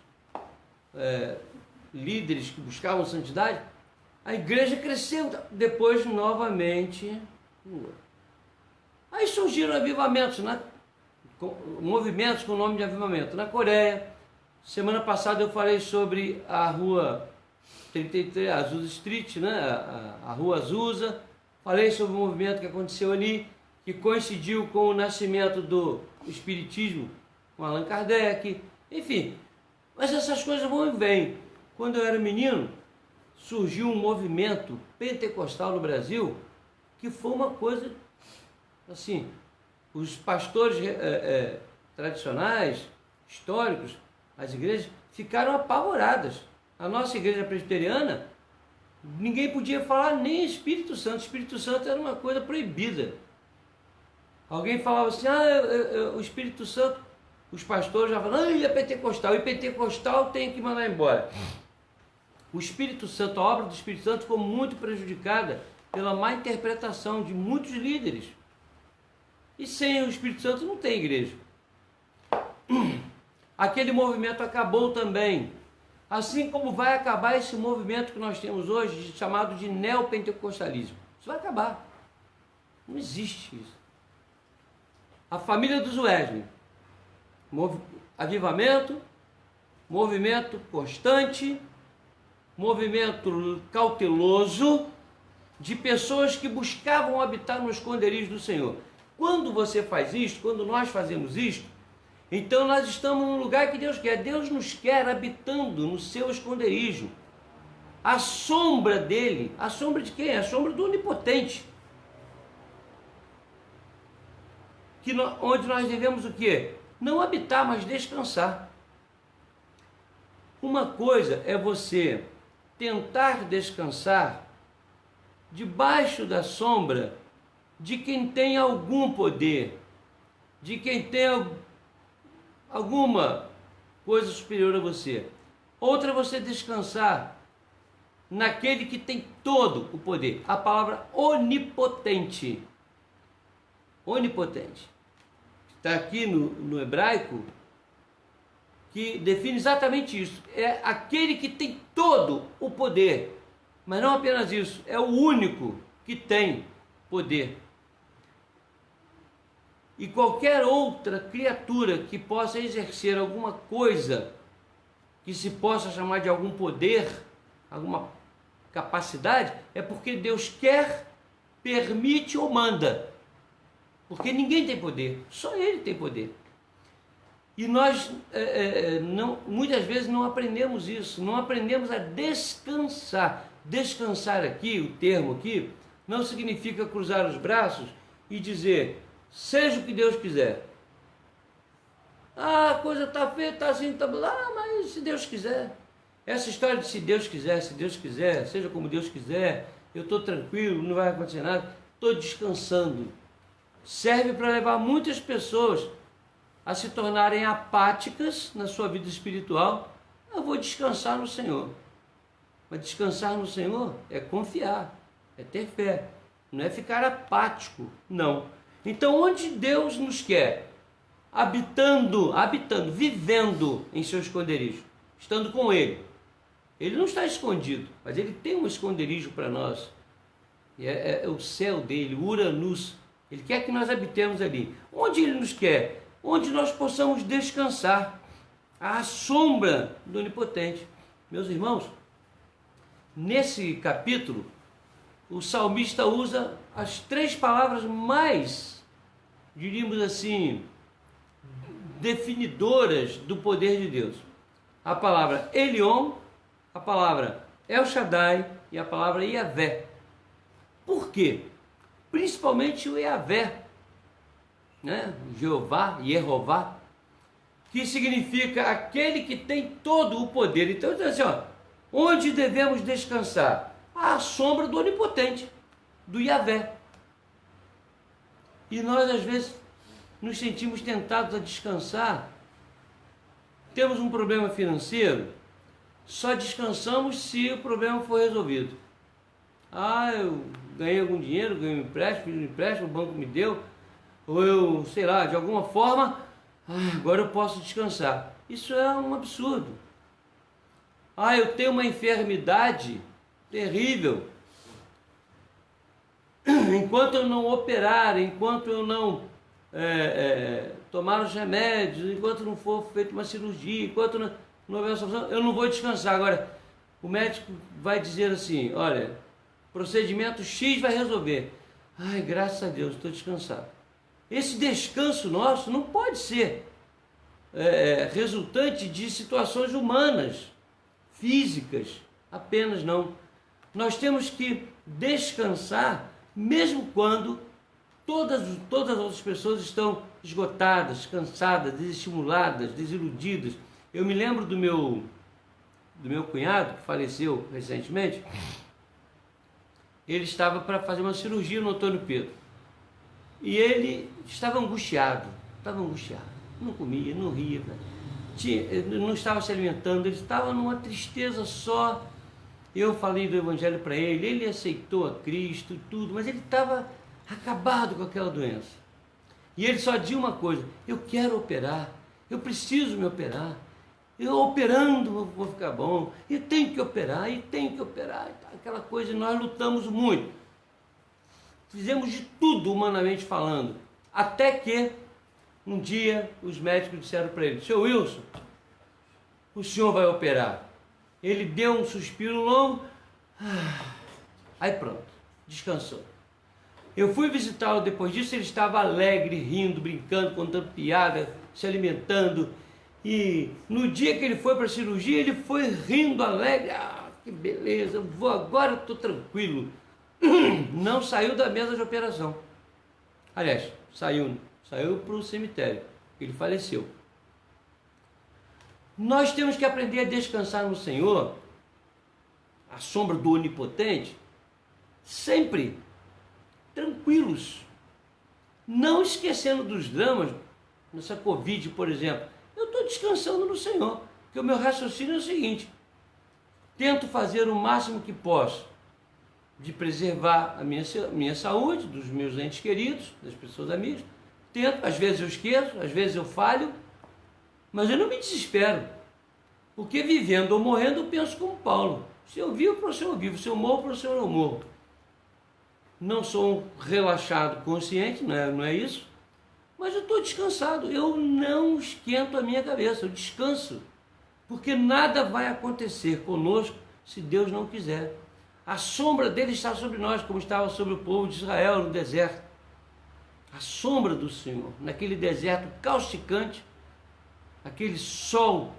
líderes que buscavam santidade, a igreja cresceu. Depois, novamente, aí surgiram avivamentos, né? Movimentos com o nome de avivamento. Na Coreia, semana passada eu falei sobre a rua 33, Azusa Street, né? A rua Azusa. Falei sobre o movimento que aconteceu ali, que coincidiu com o nascimento do Espiritismo, com Allan Kardec, enfim. Mas essas coisas vão e vêm. Quando eu era menino, surgiu um movimento pentecostal no Brasil, que foi uma coisa assim, os pastores tradicionais, históricos, as igrejas, ficaram apavoradas. A nossa igreja presbiteriana, ninguém podia falar nem Espírito Santo. Espírito Santo era uma coisa proibida. Alguém falava assim, o Espírito Santo, os pastores já falavam, ele é pentecostal, e pentecostal tem que mandar embora. O Espírito Santo, a obra do Espírito Santo ficou muito prejudicada pela má interpretação de muitos líderes. E sem o Espírito Santo não tem igreja. Aquele movimento acabou também. Assim como vai acabar esse movimento que nós temos hoje, chamado de neopentecostalismo. Isso vai acabar. Não existe isso. A família dos Wesley. Avivamento, movimento constante, movimento cauteloso, de pessoas que buscavam habitar no esconderijo do Senhor. Quando você faz isso, quando nós fazemos isto, então nós estamos no lugar que Deus quer. Deus nos quer habitando no seu esconderijo. A sombra dele, a sombra de quem? A sombra do Onipotente. Onde nós devemos o quê? Não habitar, mas descansar. Uma coisa é você tentar descansar debaixo da sombra de quem tem algum poder, de quem tem alguma coisa superior a você. Outra é você descansar naquele que tem todo o poder. A palavra onipotente. Onipotente. Está aqui no hebraico, que define exatamente isso. É aquele que tem todo o poder. Mas não apenas isso, é o único que tem poder. E qualquer outra criatura que possa exercer alguma coisa que se possa chamar de algum poder, alguma capacidade, é porque Deus quer, permite ou manda. Porque ninguém tem poder, só Ele tem poder. E nós muitas vezes não aprendemos isso, não aprendemos a descansar. Descansar aqui, o termo aqui, não significa cruzar os braços e dizer, seja o que Deus quiser. A coisa está feia, está assim, está lá, mas se Deus quiser. Essa história de se Deus quiser, seja como Deus quiser, eu estou tranquilo, não vai acontecer nada, estou descansando. Serve para levar muitas pessoas a se tornarem apáticas na sua vida espiritual. Eu vou descansar no Senhor. Mas descansar no Senhor é confiar, é ter fé, não é ficar apático, não. Então, onde Deus nos quer? Habitando, vivendo em seu esconderijo, estando com Ele. Ele não está escondido, mas Ele tem um esconderijo para nós. É o céu dele, o Uranus. Ele quer que nós habitemos ali. Onde Ele nos quer? Onde nós possamos descansar à sombra do Onipotente. Meus irmãos, nesse capítulo, o salmista usa as 3 palavras mais, diríamos assim, definidoras do poder de Deus. A palavra Elion, a palavra El Shaddai e a palavra Yahvé. Por quê? Principalmente o Yahvé, né? Jeová, Yehová, que significa aquele que tem todo o poder. Então, diz assim, ó, onde devemos descansar? À sombra do Onipotente, do Yahvé. E nós, às vezes, nos sentimos tentados a descansar. Temos um problema financeiro, só descansamos se o problema for resolvido. Eu ganhei algum dinheiro, ganhei um empréstimo, fiz um empréstimo, o banco me deu, ou eu, sei lá, de alguma forma, agora eu posso descansar. Isso é um absurdo. Eu tenho uma enfermidade terrível. Enquanto eu não operar, enquanto eu não tomar os remédios, enquanto não for feita uma cirurgia, enquanto não houver uma solução, eu não vou descansar. Agora, o médico vai dizer assim, olha, procedimento X vai resolver. Graças a Deus, estou descansado. Esse descanso nosso não pode ser resultante de situações humanas, físicas, apenas não. Nós temos que descansar mesmo quando todas as outras pessoas estão esgotadas, cansadas, desestimuladas, desiludidas. Eu me lembro do meu cunhado, que faleceu recentemente. Ele estava para fazer uma cirurgia no Antônio Pedro. E ele estava angustiado, não comia, não ria, não estava se alimentando, ele estava numa tristeza só. Eu falei do Evangelho para ele, ele aceitou a Cristo, tudo, mas ele estava acabado com aquela doença. E ele só dizia uma coisa, eu quero operar, eu preciso me operar, eu operando vou ficar bom, e tenho que operar, aquela coisa, e nós lutamos muito. Fizemos de tudo humanamente falando, até que um dia os médicos disseram para ele, seu Wilson, o senhor vai operar. Ele deu um suspiro longo, aí pronto, descansou. Eu fui visitá-lo depois disso, ele estava alegre, rindo, brincando, contando piada, se alimentando. E no dia que ele foi para a cirurgia, ele foi rindo, alegre. Que beleza, agora estou tranquilo. Não saiu da mesa de operação. Aliás, saiu para o cemitério, ele faleceu. Nós temos que aprender a descansar no Senhor, à sombra do Onipotente, sempre tranquilos, não esquecendo dos dramas, nessa Covid, por exemplo. Eu estou descansando no Senhor, porque o meu raciocínio é o seguinte, tento fazer o máximo que posso de preservar a minha saúde, dos meus entes queridos, das pessoas amigas, tento, às vezes eu esqueço, às vezes eu falho, mas eu não me desespero, porque vivendo ou morrendo eu penso como Paulo, se eu vivo, para o Senhor vivo, se eu morro, para o Senhor eu morro. Não sou um relaxado consciente, não é isso, mas eu estou descansado, eu não esquento a minha cabeça, eu descanso, porque nada vai acontecer conosco se Deus não quiser. A sombra dele está sobre nós, como estava sobre o povo de Israel no deserto. A sombra do Senhor, naquele deserto causticante, aquele sol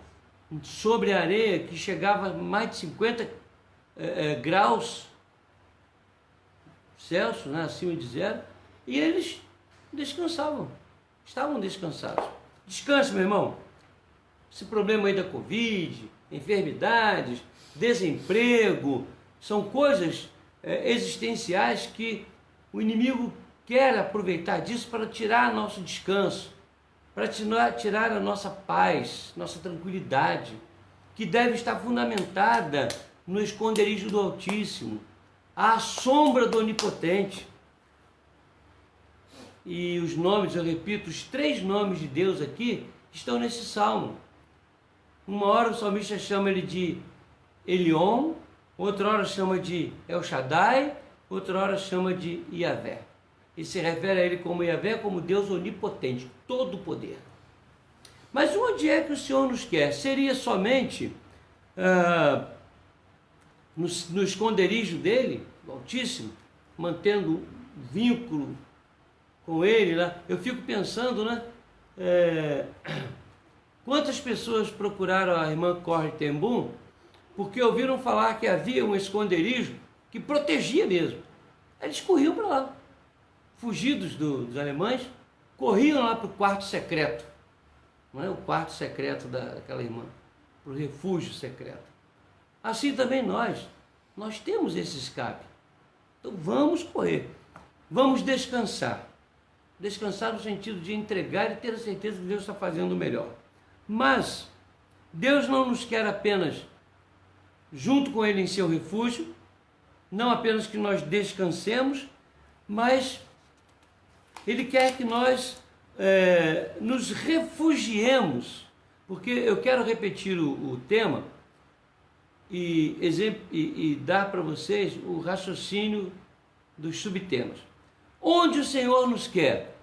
sobre a areia que chegava a mais de 50 graus Celsius, né, acima de zero, e eles descansavam, estavam descansados. Descanse, meu irmão. Esse problema aí da Covid, enfermidades, desemprego, são coisas existenciais que o inimigo quer aproveitar disso para tirar nosso descanso, para tirar a nossa paz, nossa tranquilidade, que deve estar fundamentada no esconderijo do Altíssimo, à sombra do Onipotente. E os nomes, eu repito, os 3 nomes de Deus aqui estão nesse salmo. Uma hora o salmista chama ele de Elion, outra hora chama de El Shaddai, outra hora chama de Yahvé. E se refere a ele como Yahvé, como Deus onipotente, todo o poder. Mas onde é que o Senhor nos quer? Seria somente no esconderijo dele, do Altíssimo, mantendo vínculo com ele lá? Eu fico pensando, né? Quantas pessoas procuraram a irmã Corrie ten Boom porque ouviram falar que havia um esconderijo que protegia mesmo. Eles corriam para lá, fugidos dos alemães, corriam lá para o quarto secreto, não é? O quarto secreto daquela irmã, para o refúgio secreto. Assim também nós temos esse escape. Então vamos correr, vamos descansar. Descansar no sentido de entregar e ter a certeza que Deus está fazendo o melhor. Mas Deus não nos quer apenas junto com Ele em seu refúgio, não apenas que nós descansemos, mas Ele quer que nós nos refugiemos, porque eu quero repetir o tema e dar para vocês o raciocínio dos subtemas. Onde o Senhor nos quer?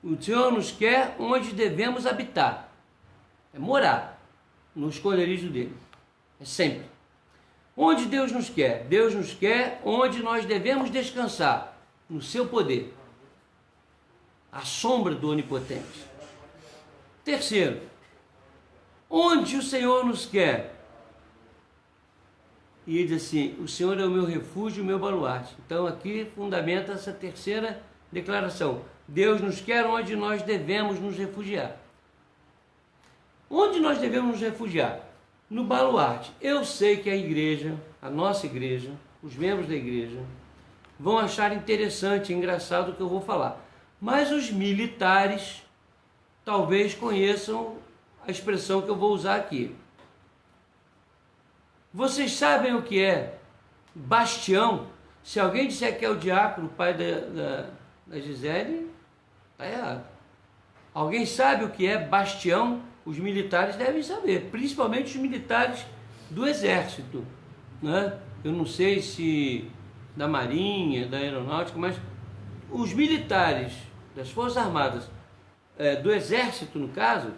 O Senhor nos quer onde devemos habitar, é morar no esconderijo dele, é sempre. Onde Deus nos quer? Deus nos quer onde nós devemos descansar, no seu poder, à sombra do Onipotente. Terceiro, onde o Senhor nos quer? E ele diz assim: o Senhor é o meu refúgio e o meu baluarte. Então aqui fundamenta essa terceira declaração. Deus nos quer onde nós devemos nos refugiar. Onde nós devemos nos refugiar? No baluarte. Eu sei que a igreja, a nossa igreja, os membros da igreja, vão achar interessante, engraçado o que eu vou falar. Mas os militares talvez conheçam a expressão que eu vou usar aqui. Vocês sabem o que é bastião? Se alguém disser que é o diácono, pai da Gisele, está errado. Alguém sabe o que é bastião? Os militares devem saber, principalmente os militares do Exército, né? Eu não sei se da Marinha, da Aeronáutica, mas os militares das Forças Armadas, do Exército, no caso,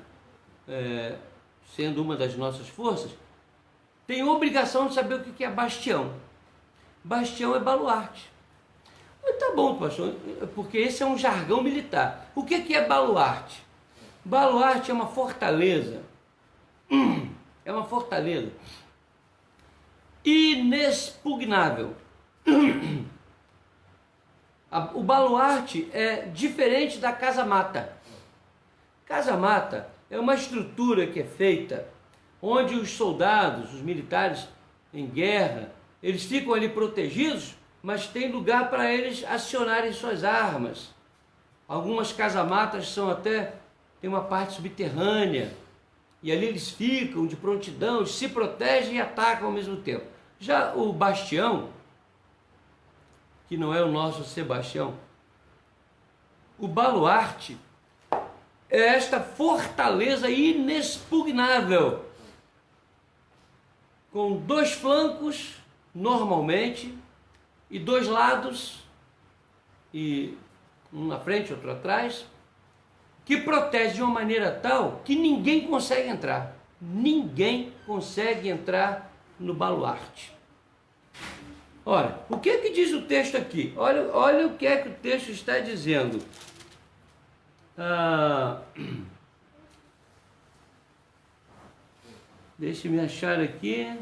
sendo uma das nossas forças, tem obrigação de saber o que é bastião. Bastião é baluarte. Mas tá bom, pastor, porque esse é um jargão militar. O que é baluarte? Baluarte é uma fortaleza. É uma fortaleza inexpugnável. O baluarte é diferente da casa-mata. Casa-mata é uma estrutura que é feita onde os soldados, os militares em guerra, eles ficam ali protegidos, mas tem lugar para eles acionarem suas armas. Algumas casamatas são até, tem uma parte subterrânea, e ali eles ficam de prontidão, se protegem e atacam ao mesmo tempo. Já o bastião, que não é o nosso Sebastião, o baluarte é esta fortaleza inexpugnável, com 2 flancos, normalmente, e 2 lados, e um na frente, outro atrás, que protege de uma maneira tal que ninguém consegue entrar. Ninguém consegue entrar no baluarte. Ora, o que é que diz o texto aqui? Olha o que é que o texto está dizendo. Deixe-me achar aqui.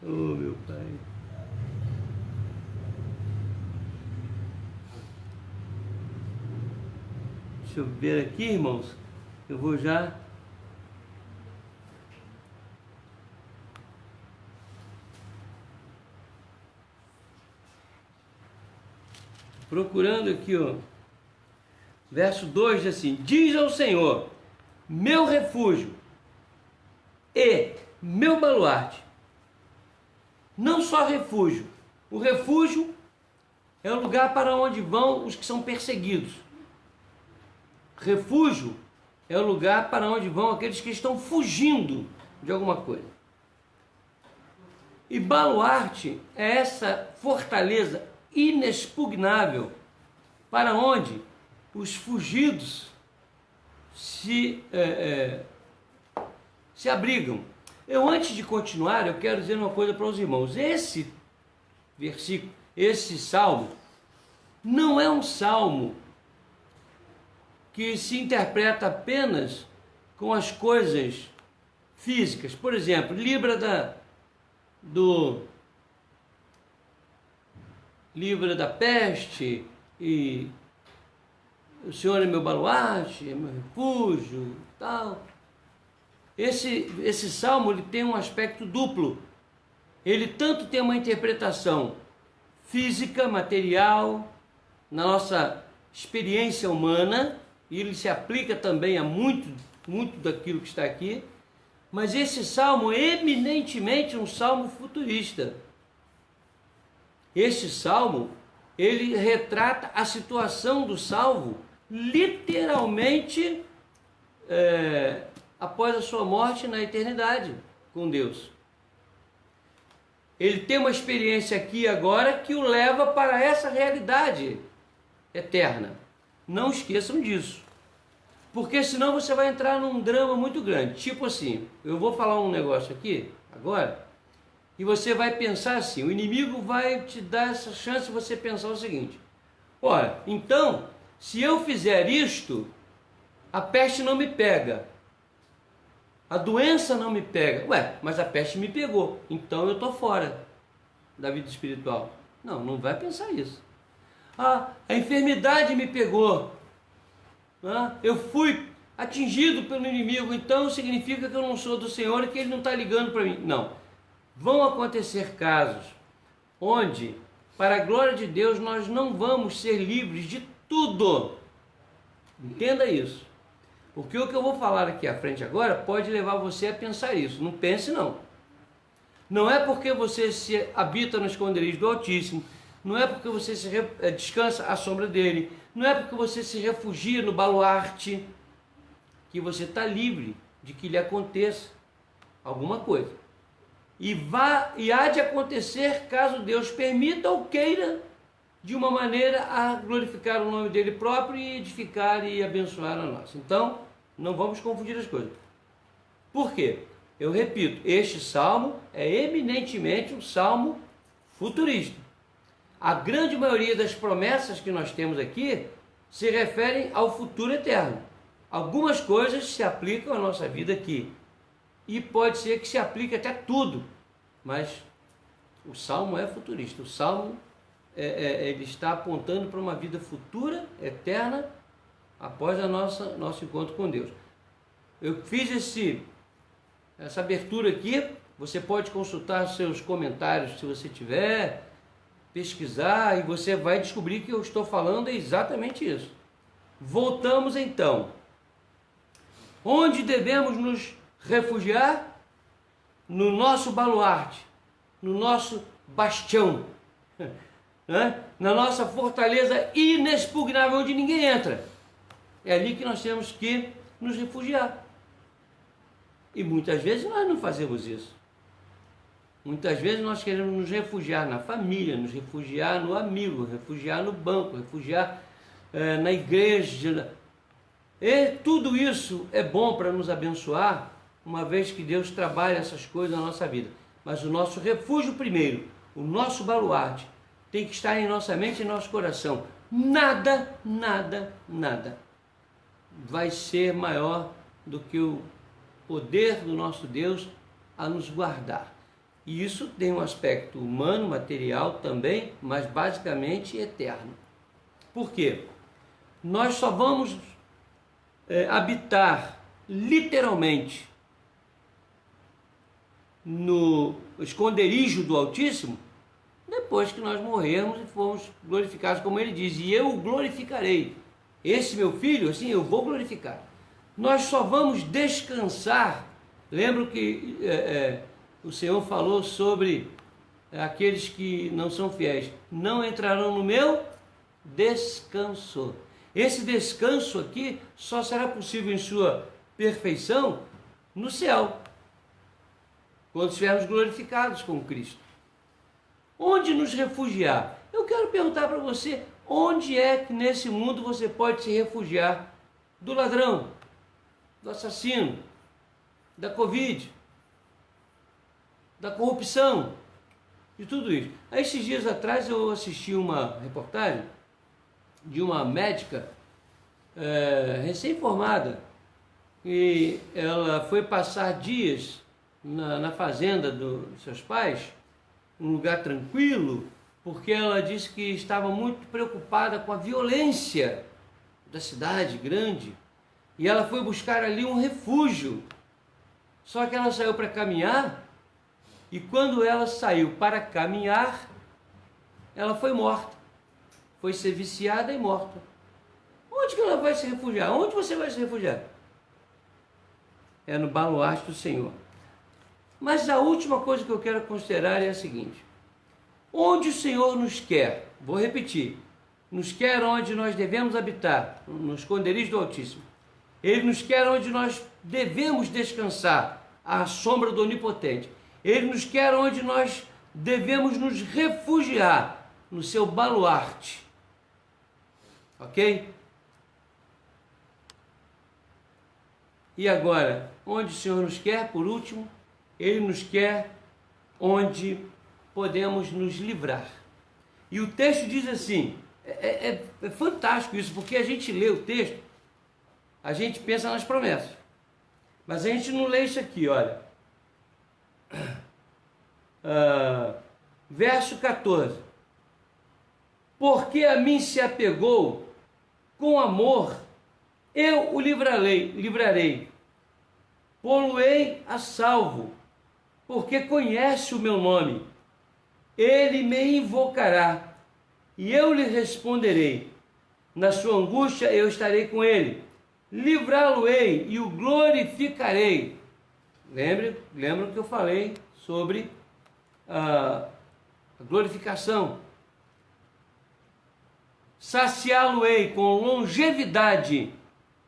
Oh, meu Pai. Deixa eu ver aqui, irmãos. Eu vou já... procurando aqui, ó. Verso 2 diz assim: diz ao Senhor, meu refúgio, e meu baluarte. Não só refúgio. O refúgio é o lugar para onde vão os que são perseguidos. Refúgio é o lugar para onde vão aqueles que estão fugindo de alguma coisa. E baluarte é essa fortaleza inexpugnável para onde os fugidos se abrigam. Antes de continuar, eu quero dizer uma coisa para os irmãos. Esse versículo, esse salmo, não é um salmo que se interpreta apenas com as coisas físicas. Por exemplo, livra da peste, e o Senhor é meu baluarte, é meu refúgio, tal. Esse salmo ele tem um aspecto duplo. Ele tanto tem uma interpretação física, material, na nossa experiência humana, e ele se aplica também a muito daquilo que está aqui, mas esse salmo é eminentemente um salmo futurista. Este salmo, ele retrata a situação do salvo literalmente após a sua morte na eternidade com Deus. Ele tem uma experiência aqui agora que o leva para essa realidade eterna. Não esqueçam disso. Porque senão você vai entrar num drama muito grande. Tipo assim, eu vou falar um negócio aqui agora, e você vai pensar assim, o inimigo vai te dar essa chance de você pensar o seguinte: olha, então, se eu fizer isto, a peste não me pega. A doença não me pega. Ué, mas a peste me pegou, então eu estou fora da vida espiritual. Não vai pensar isso. A enfermidade me pegou. Eu fui atingido pelo inimigo, então significa que eu não sou do Senhor e que Ele não está ligando para mim. Não. Vão acontecer casos onde, para a glória de Deus, nós não vamos ser livres de tudo. Entenda isso. Porque o que eu vou falar aqui à frente agora pode levar você a pensar isso. Não pense não. Não é porque você se habita no esconderijo do Altíssimo, não é porque você descansa à sombra dele, não é porque você se refugia no baluarte que você está livre de que lhe aconteça alguma coisa. E há de acontecer caso Deus permita ou queira, de uma maneira a glorificar o nome dele próprio e edificar e abençoar a nós. Então, não vamos confundir as coisas. Por quê? Eu repito, este salmo é eminentemente um salmo futurista. A grande maioria das promessas que nós temos aqui se referem ao futuro eterno. Algumas coisas se aplicam à nossa vida aqui. E pode ser que se aplique até tudo. Mas o salmo é futurista. O salmo ele está apontando para uma vida futura, eterna, após nosso encontro com Deus. Eu fiz essa abertura aqui. Você pode consultar seus comentários se você tiver, pesquisar, e você vai descobrir que eu estou falando exatamente isso. Voltamos então. Onde devemos nos refugiar? No nosso baluarte, no nosso bastião, na nossa fortaleza inexpugnável, onde ninguém entra. É ali que nós temos que nos refugiar. E muitas vezes nós não fazemos isso. Muitas vezes nós queremos nos refugiar na família, nos refugiar no amigo, refugiar no banco, refugiar na igreja. E tudo isso é bom para nos abençoar, uma vez que Deus trabalha essas coisas na nossa vida. Mas o nosso refúgio primeiro, o nosso baluarte, tem que estar em nossa mente e em nosso coração. Nada vai ser maior do que o poder do nosso Deus a nos guardar. E isso tem um aspecto humano, material também, mas basicamente eterno. Por quê? Nós só vamos habitar literalmente no esconderijo do Altíssimo depois que nós morrermos e formos glorificados, como ele diz, e eu o glorificarei. Esse meu filho, assim, eu vou glorificar. Nós só vamos descansar Lembro que o Senhor falou sobre aqueles que não são fiéis, não entrarão no meu descanso. Esse descanso aqui só será possível em sua perfeição no céu, quando estivermos glorificados com Cristo. Onde nos refugiar? Eu quero perguntar para você, onde é que nesse mundo você pode se refugiar do ladrão, do assassino, da Covid, da corrupção, de tudo isso? Aí, esses dias atrás eu assisti uma reportagem de uma médica recém-formada, e ela foi passar dias na fazenda dos seus pais, um lugar tranquilo, porque ela disse que estava muito preocupada com a violência da cidade grande, e ela foi buscar ali um refúgio. Só que ela saiu para caminhar, e quando ela saiu para caminhar, ela foi morta. Foi ser viciada e morta. Onde que ela vai se refugiar? Onde você vai se refugiar? É no baluarte do Senhor. Mas a última coisa que eu quero considerar é a seguinte: onde o Senhor nos quer, vou repetir, nos quer onde nós devemos habitar, no esconderijo do Altíssimo. Ele nos quer onde nós devemos descansar, à sombra do Onipotente. Ele nos quer onde nós devemos nos refugiar, no seu baluarte. Ok? E agora, onde o Senhor nos quer, por último? Ele nos quer onde podemos nos livrar. E o texto diz assim, é fantástico isso, porque a gente lê o texto, a gente pensa nas promessas, mas a gente não lê isso aqui, olha. Verso 14. Porque a mim se apegou, com amor, eu o livrarei, pô-lo-ei a salvo, porque conhece o meu nome. Ele me invocará, e eu lhe responderei. Na sua angústia eu estarei com ele, livrá-lo-ei e o glorificarei. Lembram que eu falei sobre a glorificação. Saciá-lo-ei com longevidade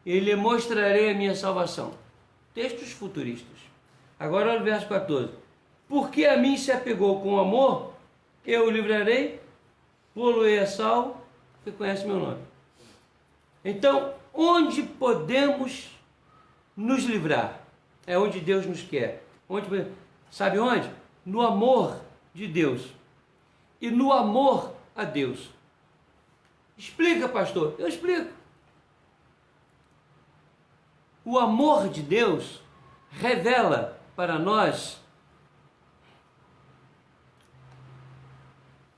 e lhe mostrarei a minha salvação. Textos futuristas. Agora olha o verso 14. Porque a mim se apegou com amor, eu o livrarei, pô-lo-ei a salvo, que conhece meu nome. Então, onde podemos nos livrar? É onde Deus nos quer. Sabe onde? No amor de Deus. E no amor a Deus. Explica, pastor. Eu explico. O amor de Deus revela para nós.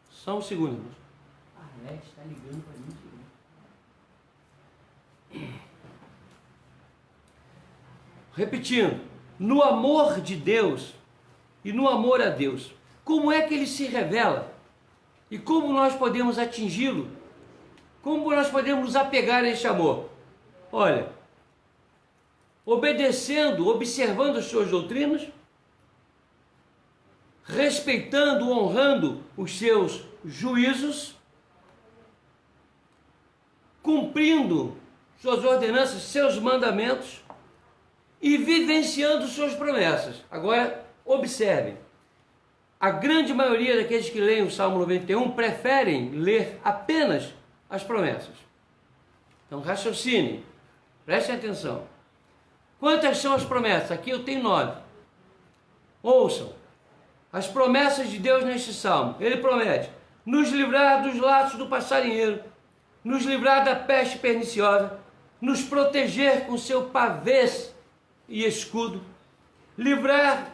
Só um segundo. A Alex está ligando para mim. Repetindo, no amor de Deus e no amor a Deus. Como é que ele se revela? E como nós podemos atingi-lo? Como nós podemos nos apegar a este amor? Olha, obedecendo, observando as suas doutrinas, respeitando, honrando os seus juízos, cumprindo suas ordenanças, seus mandamentos e vivenciando suas promessas. Agora, observem, a grande maioria daqueles que leem o Salmo 91 preferem ler apenas as promessas. Então, raciocinem, prestem atenção. Quantas são as promessas? Aqui eu tenho 9. Ouçam as promessas de Deus neste salmo. Ele promete nos livrar dos laços do passarinheiro, nos livrar da peste perniciosa, nos proteger com seu pavês e escudo,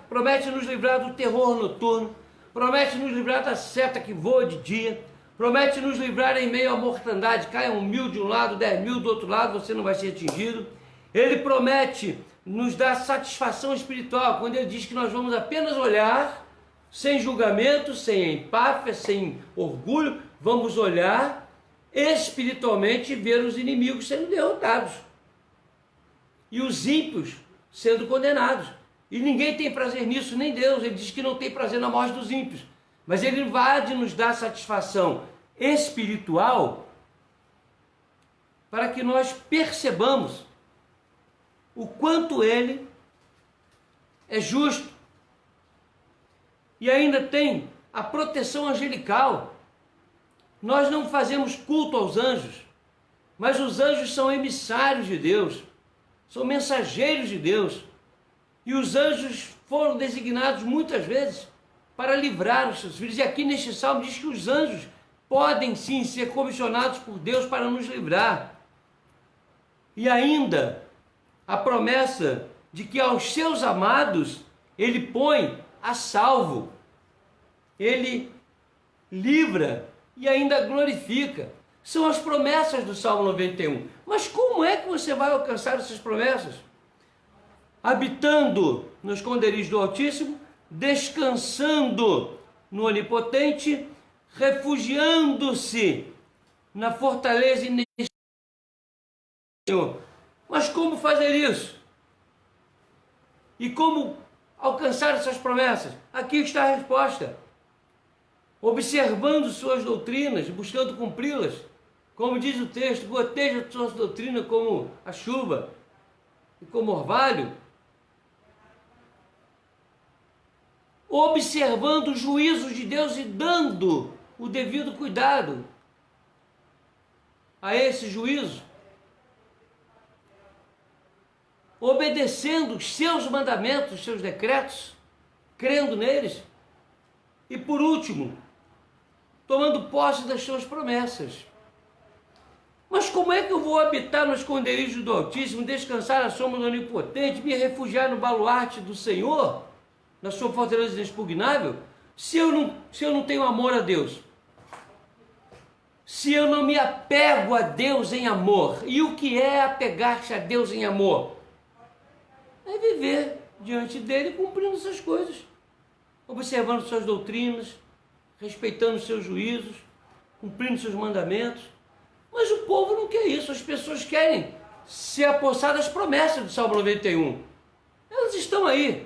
promete nos livrar do terror noturno, promete nos livrar da seta que voa de dia, promete nos livrar em meio à mortandade, caia 1.000 de um lado, 10.000 do outro lado, você não vai ser atingido. Ele promete nos dar satisfação espiritual, quando ele diz que nós vamos apenas olhar, sem julgamento, sem empáfia, sem orgulho, vamos olhar espiritualmente e ver os inimigos sendo derrotados e os ímpios sendo condenados. E ninguém tem prazer nisso, nem Deus. Ele diz que não tem prazer na morte dos ímpios. Mas ele vai de nos dar satisfação espiritual para que nós percebamos o quanto ele é justo. E ainda tem a proteção angelical. Nós não fazemos culto aos anjos, mas os anjos são emissários de Deus, são mensageiros de Deus. E os anjos foram designados muitas vezes para livrar os seus filhos. E aqui neste salmo diz que os anjos podem sim ser comissionados por Deus para nos livrar. E ainda a promessa de que aos seus amados ele põe a salvo, ele livra e ainda glorifica. São as promessas do Salmo 91. Mas como é que você vai alcançar essas promessas? Habitando no esconderijo do Altíssimo, descansando no Onipotente, refugiando-se na fortaleza inesquecível do Senhor. Mas como fazer isso? E como alcançar essas promessas? Aqui está a resposta. Observando suas doutrinas, buscando cumpri-las. Como diz o texto, goteja a sua doutrina como a chuva e como orvalho. Observando os juízos de Deus e dando o devido cuidado a esse juízo. Obedecendo os seus mandamentos, os seus decretos, crendo neles. E por último, tomando posse das suas promessas. Mas como é que eu vou habitar no esconderijo do Altíssimo, descansar à sombra do Onipotente, me refugiar no baluarte do Senhor, na sua fortaleza inexpugnável, se eu não tenho amor a Deus? Se eu não me apego a Deus em amor? E o que é apegar-se a Deus em amor? É viver diante dele cumprindo essas coisas, observando suas doutrinas, respeitando seus juízos, cumprindo seus mandamentos. Mas o povo não quer isso. As pessoas querem se apossar das promessas do Salmo 91. Elas estão aí.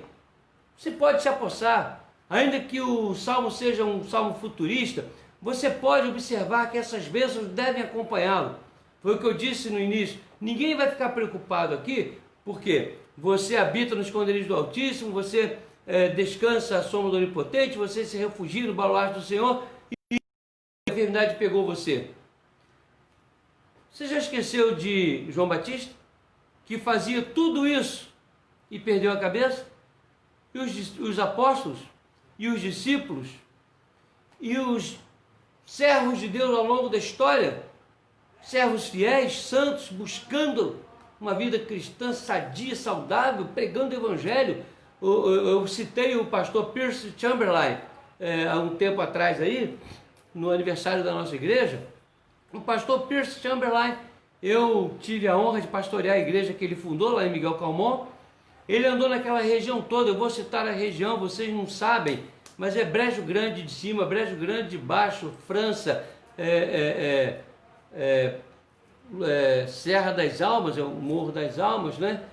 Você pode se apossar. Ainda que o salmo seja um salmo futurista, você pode observar que essas bênçãos devem acompanhá-lo. Foi o que eu disse no início. Ninguém vai ficar preocupado aqui, porque você habita no esconderijo do Altíssimo, você descansa à sombra do Onipotente, você se refugia no baluarte do Senhor e a enfermidade pegou você. Você já esqueceu de João Batista, que fazia tudo isso e perdeu a cabeça? E os apóstolos, e os discípulos, e os servos de Deus ao longo da história, servos fiéis, santos, buscando uma vida cristã sadia, saudável, pregando o evangelho. Eu citei o pastor Percy Chamberlain há um tempo atrás aí, no aniversário da nossa igreja. O pastor Percy Chamberlain, eu tive a honra de pastorear a igreja que ele fundou lá em Miguel Calmon. Ele andou naquela região toda. Eu vou citar a região, vocês não sabem, mas é Brejo Grande de cima, Brejo Grande de baixo, França, Serra das Almas, é o Morro das Almas, né?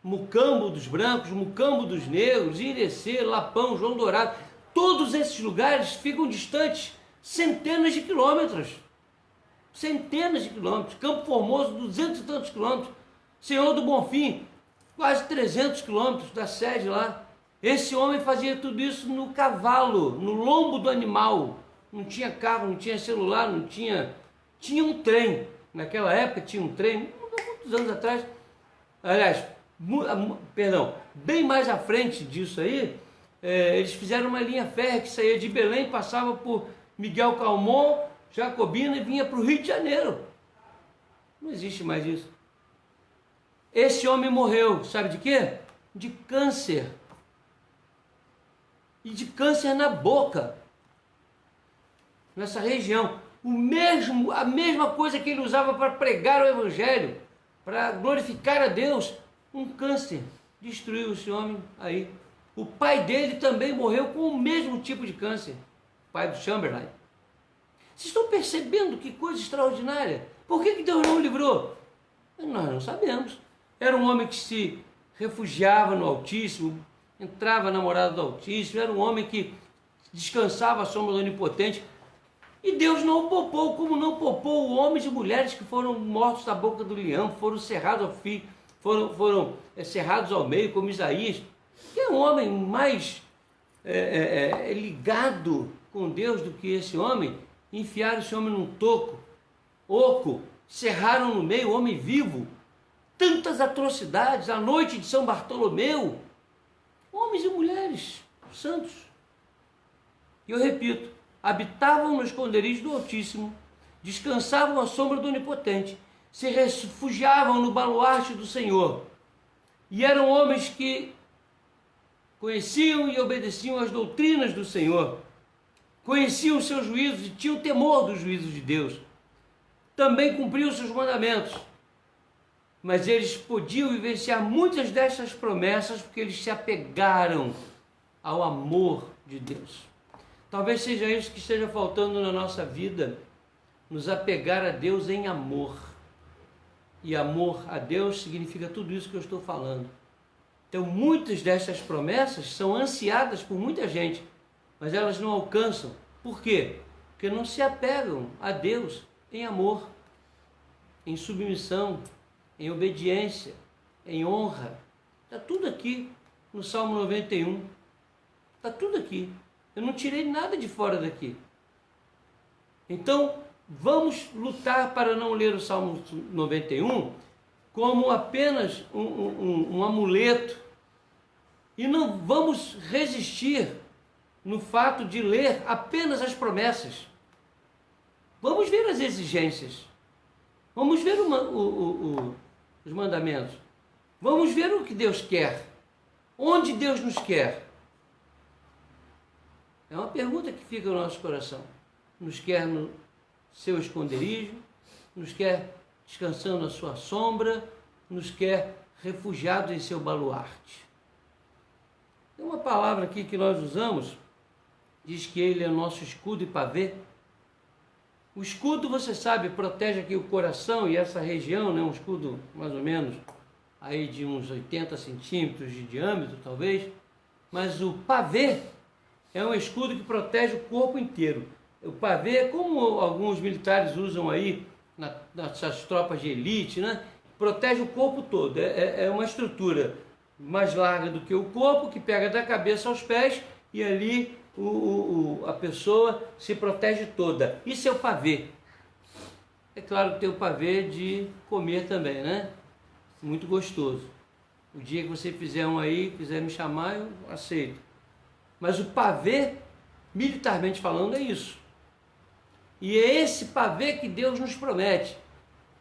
Mucambo dos Brancos, Mucambo dos Negros, Irecê, Lapão, João Dourado. Todos esses lugares ficam distantes centenas de quilômetros. Centenas de quilômetros. Campo Formoso, 200 e tantos quilômetros. Senhor do Bonfim, quase 300 quilômetros da sede lá. Esse homem fazia tudo isso no cavalo, no lombo do animal. Não tinha carro, não tinha celular, não tinha... Tinha um trem. Naquela época tinha um trem, muitos anos atrás. Aliás, bem mais à frente disso aí, eles fizeram uma linha férrea que saía de Belém, passava por Miguel Calmon, Jacobina e vinha para o Rio de Janeiro. Não existe mais isso. Esse homem morreu, sabe de quê? De câncer. E de câncer na boca. Nessa região. A mesma coisa que ele usava para pregar o evangelho, para glorificar a Deus. Um câncer destruiu esse homem aí. O pai dele também morreu com o mesmo tipo de câncer. O pai do Chamberlain. Vocês estão percebendo que coisa extraordinária? Por que Deus não o livrou? Nós não sabemos. Era um homem que se refugiava no Altíssimo, entrava na morada do Altíssimo, era um homem que descansava à sombra do Onipotente. E Deus não o poupou, como não poupou homens e mulheres que foram mortos na boca do leão, foram cerrados ao fim, foram cerrados ao meio, como Isaías, que é um homem mais ligado com Deus do que esse homem. Enfiaram esse homem num toco, oco, cerraram no meio, homem vivo. Tantas atrocidades, a noite de São Bartolomeu, homens e mulheres santos. E eu repito, habitavam no esconderijo do Altíssimo, descansavam à sombra do Onipotente, se refugiavam no baluarte do Senhor. E eram homens que conheciam e obedeciam às doutrinas do Senhor, conheciam os seus juízos e tinham temor dos juízos de Deus. Também cumpriam os seus mandamentos. Mas eles podiam vivenciar muitas dessas promessas porque eles se apegaram ao amor de Deus. Talvez seja isso que esteja faltando na nossa vida, nos apegar a Deus em amor. E amor a Deus significa tudo isso que eu estou falando. Então, muitas dessas promessas são ansiadas por muita gente, mas elas não alcançam. Por quê? Porque não se apegam a Deus em amor, em submissão, em obediência, em honra. Está tudo aqui no Salmo 91. Está tudo aqui. Eu não tirei nada de fora daqui. Então, vamos lutar para não ler o Salmo 91 como apenas um amuleto. E não vamos resistir no fato de ler apenas as promessas. Vamos ver as exigências. Vamos ver os mandamentos. Vamos ver o que Deus quer. Onde Deus nos quer. É uma pergunta que fica no nosso coração. Nos quer no seu esconderijo, nos quer descansando à sua sombra, nos quer refugiados em seu baluarte. Tem uma palavra aqui que nós usamos, diz que ele é o nosso escudo e pavê. O escudo, você sabe, protege aqui o coração e essa região, né? Um escudo mais ou menos aí de uns 80 centímetros de diâmetro, talvez. Mas o pavê é um escudo que protege o corpo inteiro. O pavê, como alguns militares usam aí nas tropas de elite, né? Protege o corpo todo. É uma estrutura mais larga do que o corpo, que pega da cabeça aos pés e ali a pessoa se protege toda. Isso é o pavê. É claro que tem o pavê de comer também, né? Muito gostoso. O dia que você fizer um aí, quiser me chamar, eu aceito. Mas o pavê, militarmente falando, é isso. E é esse pavê que Deus nos promete.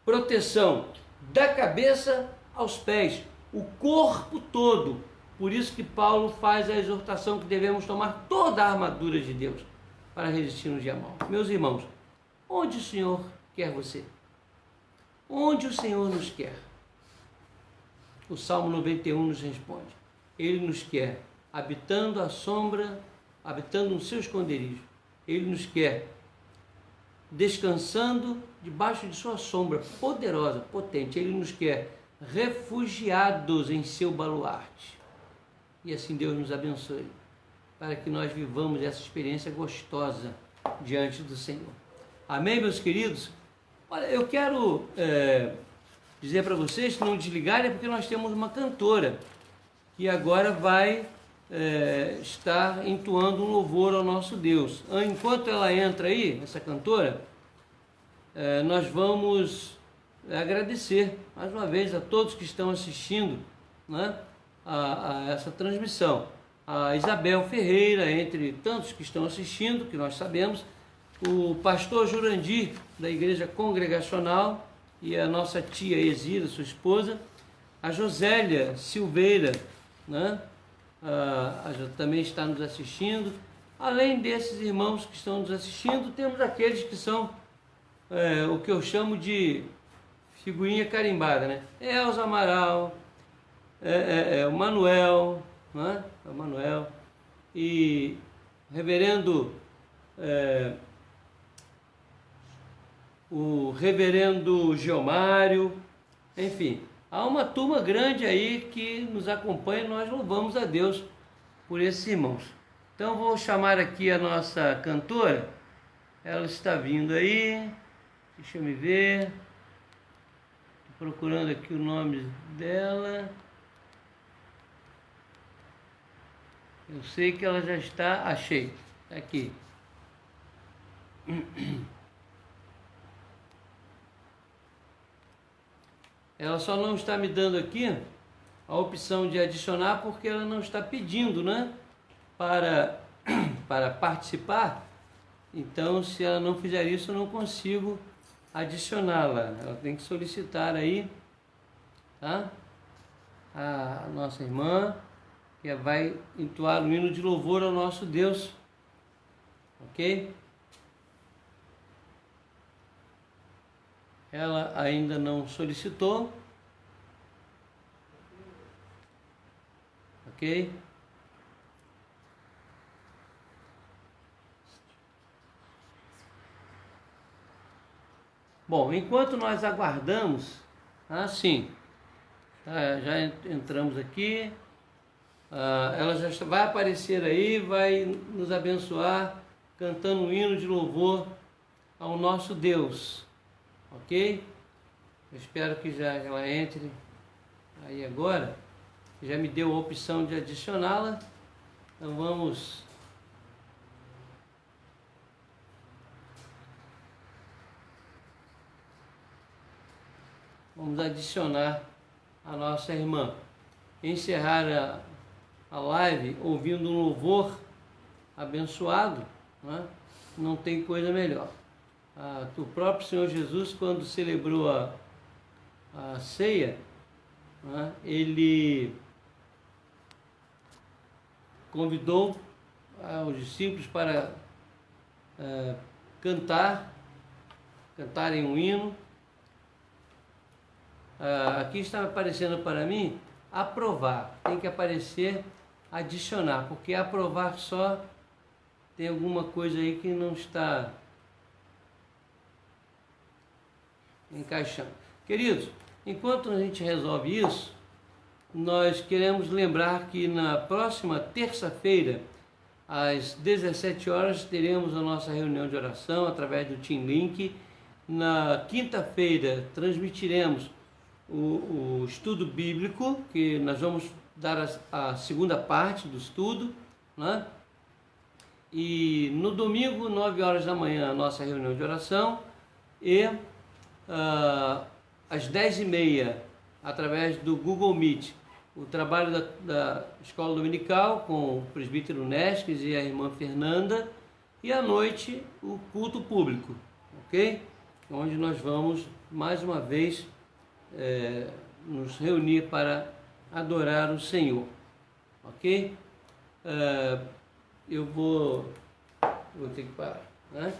Proteção da cabeça aos pés, o corpo todo. Por isso que Paulo faz a exortação que devemos tomar toda a armadura de Deus para resistir no dia mau. Meus irmãos, onde o Senhor quer você? Onde o Senhor nos quer? O Salmo 91 nos responde. Ele nos quer habitando a sombra, habitando no seu esconderijo. Ele nos quer descansando debaixo de sua sombra poderosa, potente. Ele nos quer refugiados em seu baluarte. E assim Deus nos abençoe, para que nós vivamos essa experiência gostosa diante do Senhor. Amém, meus queridos? Olha, eu quero dizer para vocês que não desligarem, porque nós temos uma cantora que agora vai estar entoando um louvor ao nosso Deus. Enquanto ela entra aí, essa cantora, nós vamos agradecer mais uma vez a todos que estão assistindo, né, a essa transmissão. A Isabel Ferreira, entre tantos que estão assistindo, que nós sabemos, o pastor Jurandir, da Igreja Congregacional, e a nossa tia Exira, sua esposa, a Josélia Silveira, né, também está nos assistindo. Além desses irmãos que estão nos assistindo, temos aqueles que são o que eu chamo de figurinha carimbada, né? Elza Amaral, o Manuel, né? O Manuel e o reverendo Geomário, enfim, há uma turma grande aí que nos acompanha, nós louvamos a Deus por esses irmãos. Então vou chamar aqui a nossa cantora, ela está vindo aí, deixa eu me ver, estou procurando aqui o nome dela, eu sei que ela já está, achei, está aqui. Ela só não está me dando aqui a opção de adicionar porque ela não está pedindo, né, para participar. Então, se ela não fizer isso, eu não consigo adicioná-la. Ela tem que solicitar aí, tá? A nossa irmã, que vai entoar o hino de louvor ao nosso Deus, ok? Ela ainda não solicitou, ok? Bom, enquanto nós aguardamos, sim, já entramos aqui, ela já vai aparecer aí, vai nos abençoar cantando um hino de louvor ao nosso Deus, ok? Eu espero que já ela entre aí agora, já me deu a opção de adicioná-la, então vamos adicionar a nossa irmã. Encerrar a live ouvindo um louvor abençoado, né? Não tem coisa melhor. O próprio Senhor Jesus, quando celebrou a ceia, né, ele convidou os discípulos para cantarem um hino. Aqui está aparecendo para mim aprovar, tem que aparecer adicionar, porque aprovar só tem alguma coisa aí que não está encaixando. Queridos, enquanto a gente resolve isso, nós queremos lembrar que na próxima terça-feira, às 17 horas, teremos a nossa reunião de oração através do Team Link. Na quinta-feira, transmitiremos o estudo bíblico, que nós vamos dar a segunda parte do estudo, né? E no domingo, 9 horas da manhã, a nossa reunião de oração, e às 10h30, através do Google Meet, o trabalho da Escola Dominical com o presbítero Nesques e a irmã Fernanda, e à noite o culto público, ok? Onde nós vamos mais uma vez nos reunir para adorar o Senhor, ok? Eu vou ter que parar, né?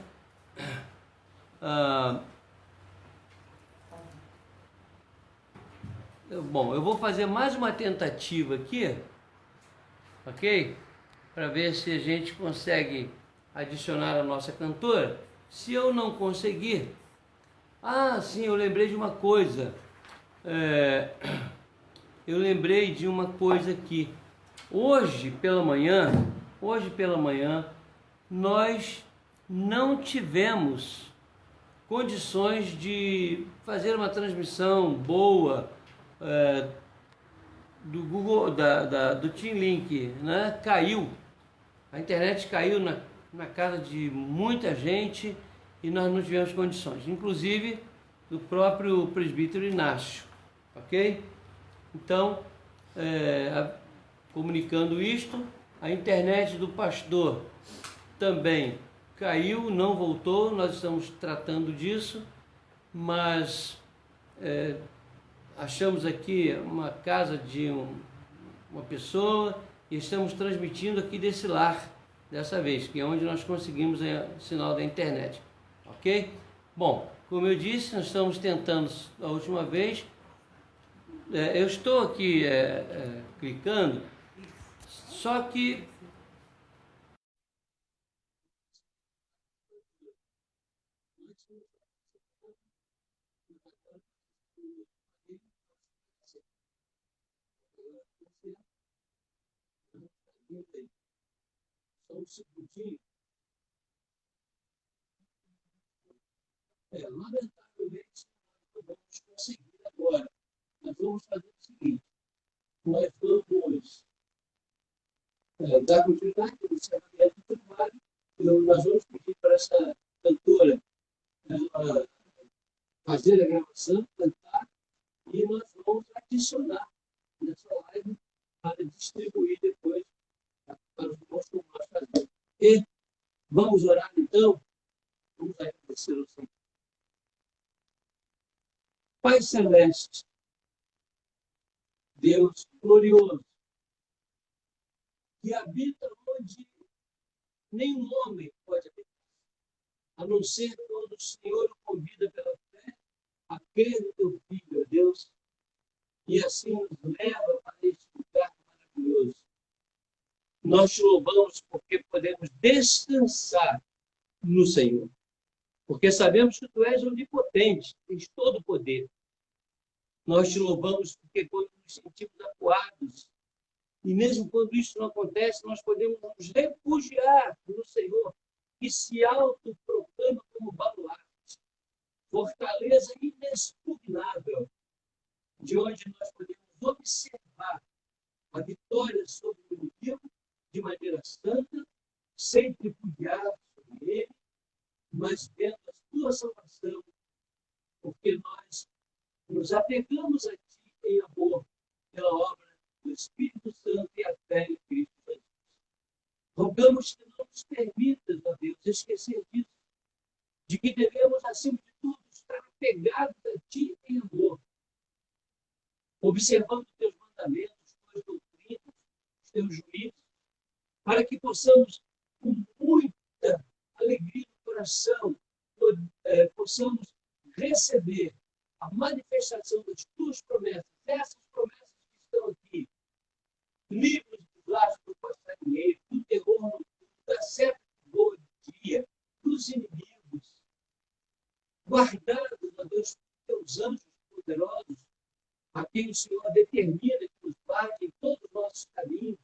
Bom, eu vou fazer mais uma tentativa aqui, ok? Para ver se a gente consegue adicionar a nossa cantora. Se eu não conseguir, sim, eu lembrei de uma coisa. Eu lembrei de uma coisa aqui. Hoje pela manhã, nós não tivemos condições de fazer uma transmissão boa do Google, do Team Link, né? Caiu, a internet caiu na casa de muita gente e nós não tivemos condições, inclusive do próprio presbítero Inácio, ok? Então, comunicando isto, a internet do pastor também caiu, não voltou, nós estamos tratando disso, mas achamos aqui uma casa de uma pessoa e estamos transmitindo aqui desse lar, dessa vez, que é onde nós conseguimos o sinal da internet, ok? Bom, como eu disse, nós estamos tentando a última vez, eu estou aqui clicando, só que rapidinho. Lamentavelmente, não vamos conseguir agora. Nós vamos fazer o seguinte: nós vamos dar continuidade ao encerramento do trabalho. Nós vamos pedir para essa cantora fazer a gravação, cantar, e nós vamos adicionar nessa live para distribuir depois para os irmãos como nós fazemos. E vamos orar então? Vamos agradecer ao Senhor. Pai Celeste, Deus glorioso, que habita onde nenhum homem pode habitar, a não ser quando o Senhor o convida pela fé a crer no teu Filho, ó Deus, e assim nos leva para este lugar maravilhoso. Nós te louvamos porque podemos descansar no Senhor, porque sabemos que tu és onipotente, tens todo o poder. Nós te louvamos porque quando nos sentimos acuados, e mesmo quando isso não acontece, nós podemos nos refugiar no Senhor, que se autoproclama como baluarte, fortaleza inexpugnável, de onde nós podemos observar a vitória sobre o inimigo de maneira santa, sem tripudiar sobre ele, mas vendo a tua salvação, porque nós nos apegamos a ti em amor pela obra do Espírito Santo e a fé em Cristo Jesus. Rogamos que não nos permitas, ó Deus, esquecer disso, de que devemos, acima de tudo, estar apegados a ti em amor, observando teus mandamentos, tuas doutrinas, os teus juízos, para que possamos, com muita alegria no coração, possamos receber a manifestação das tuas promessas, essas promessas que estão aqui, livros dos laços do passarinheiro, do terror noturno, da seta boa de dia, dos inimigos, guardados, ó Deus, teus anjos poderosos, a quem o Senhor determina que nos guarde em todos os nossos caminhos.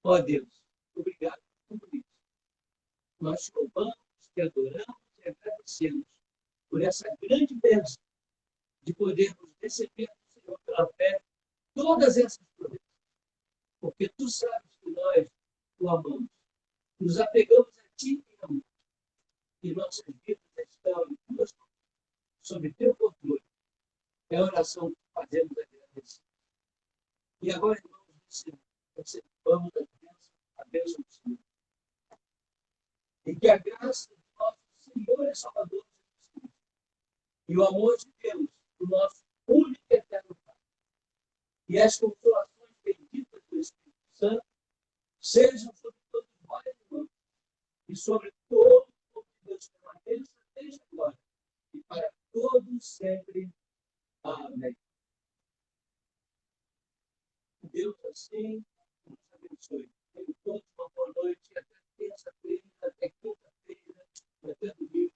Ó Deus, obrigado por tudo isso. Nós te louvamos, te adoramos e agradecemos por essa grande bênção de podermos receber do Senhor pela fé todas essas promessas. Porque tu sabes que nós o amamos. Nos apegamos a ti em amor. E nossas vidas estão em tuas mãos, sob teu controle. É a oração que fazemos agradecer. E agora, irmãos, recebamos a bênção do Senhor. E que a graça do nosso Senhor e Salvador Jesus Cristo e o amor de Deus, o nosso único e eterno Pai, e as consolações benditas do Espírito Santo sejam sobre todos vós, irmãos, e sobre todo o povo de Deus permaneça desde agora e para todos sempre. Amém. Deus assim nos abençoe. Tenham todos uma boa noite, até terça-feira, até quinta-feira, até domingo.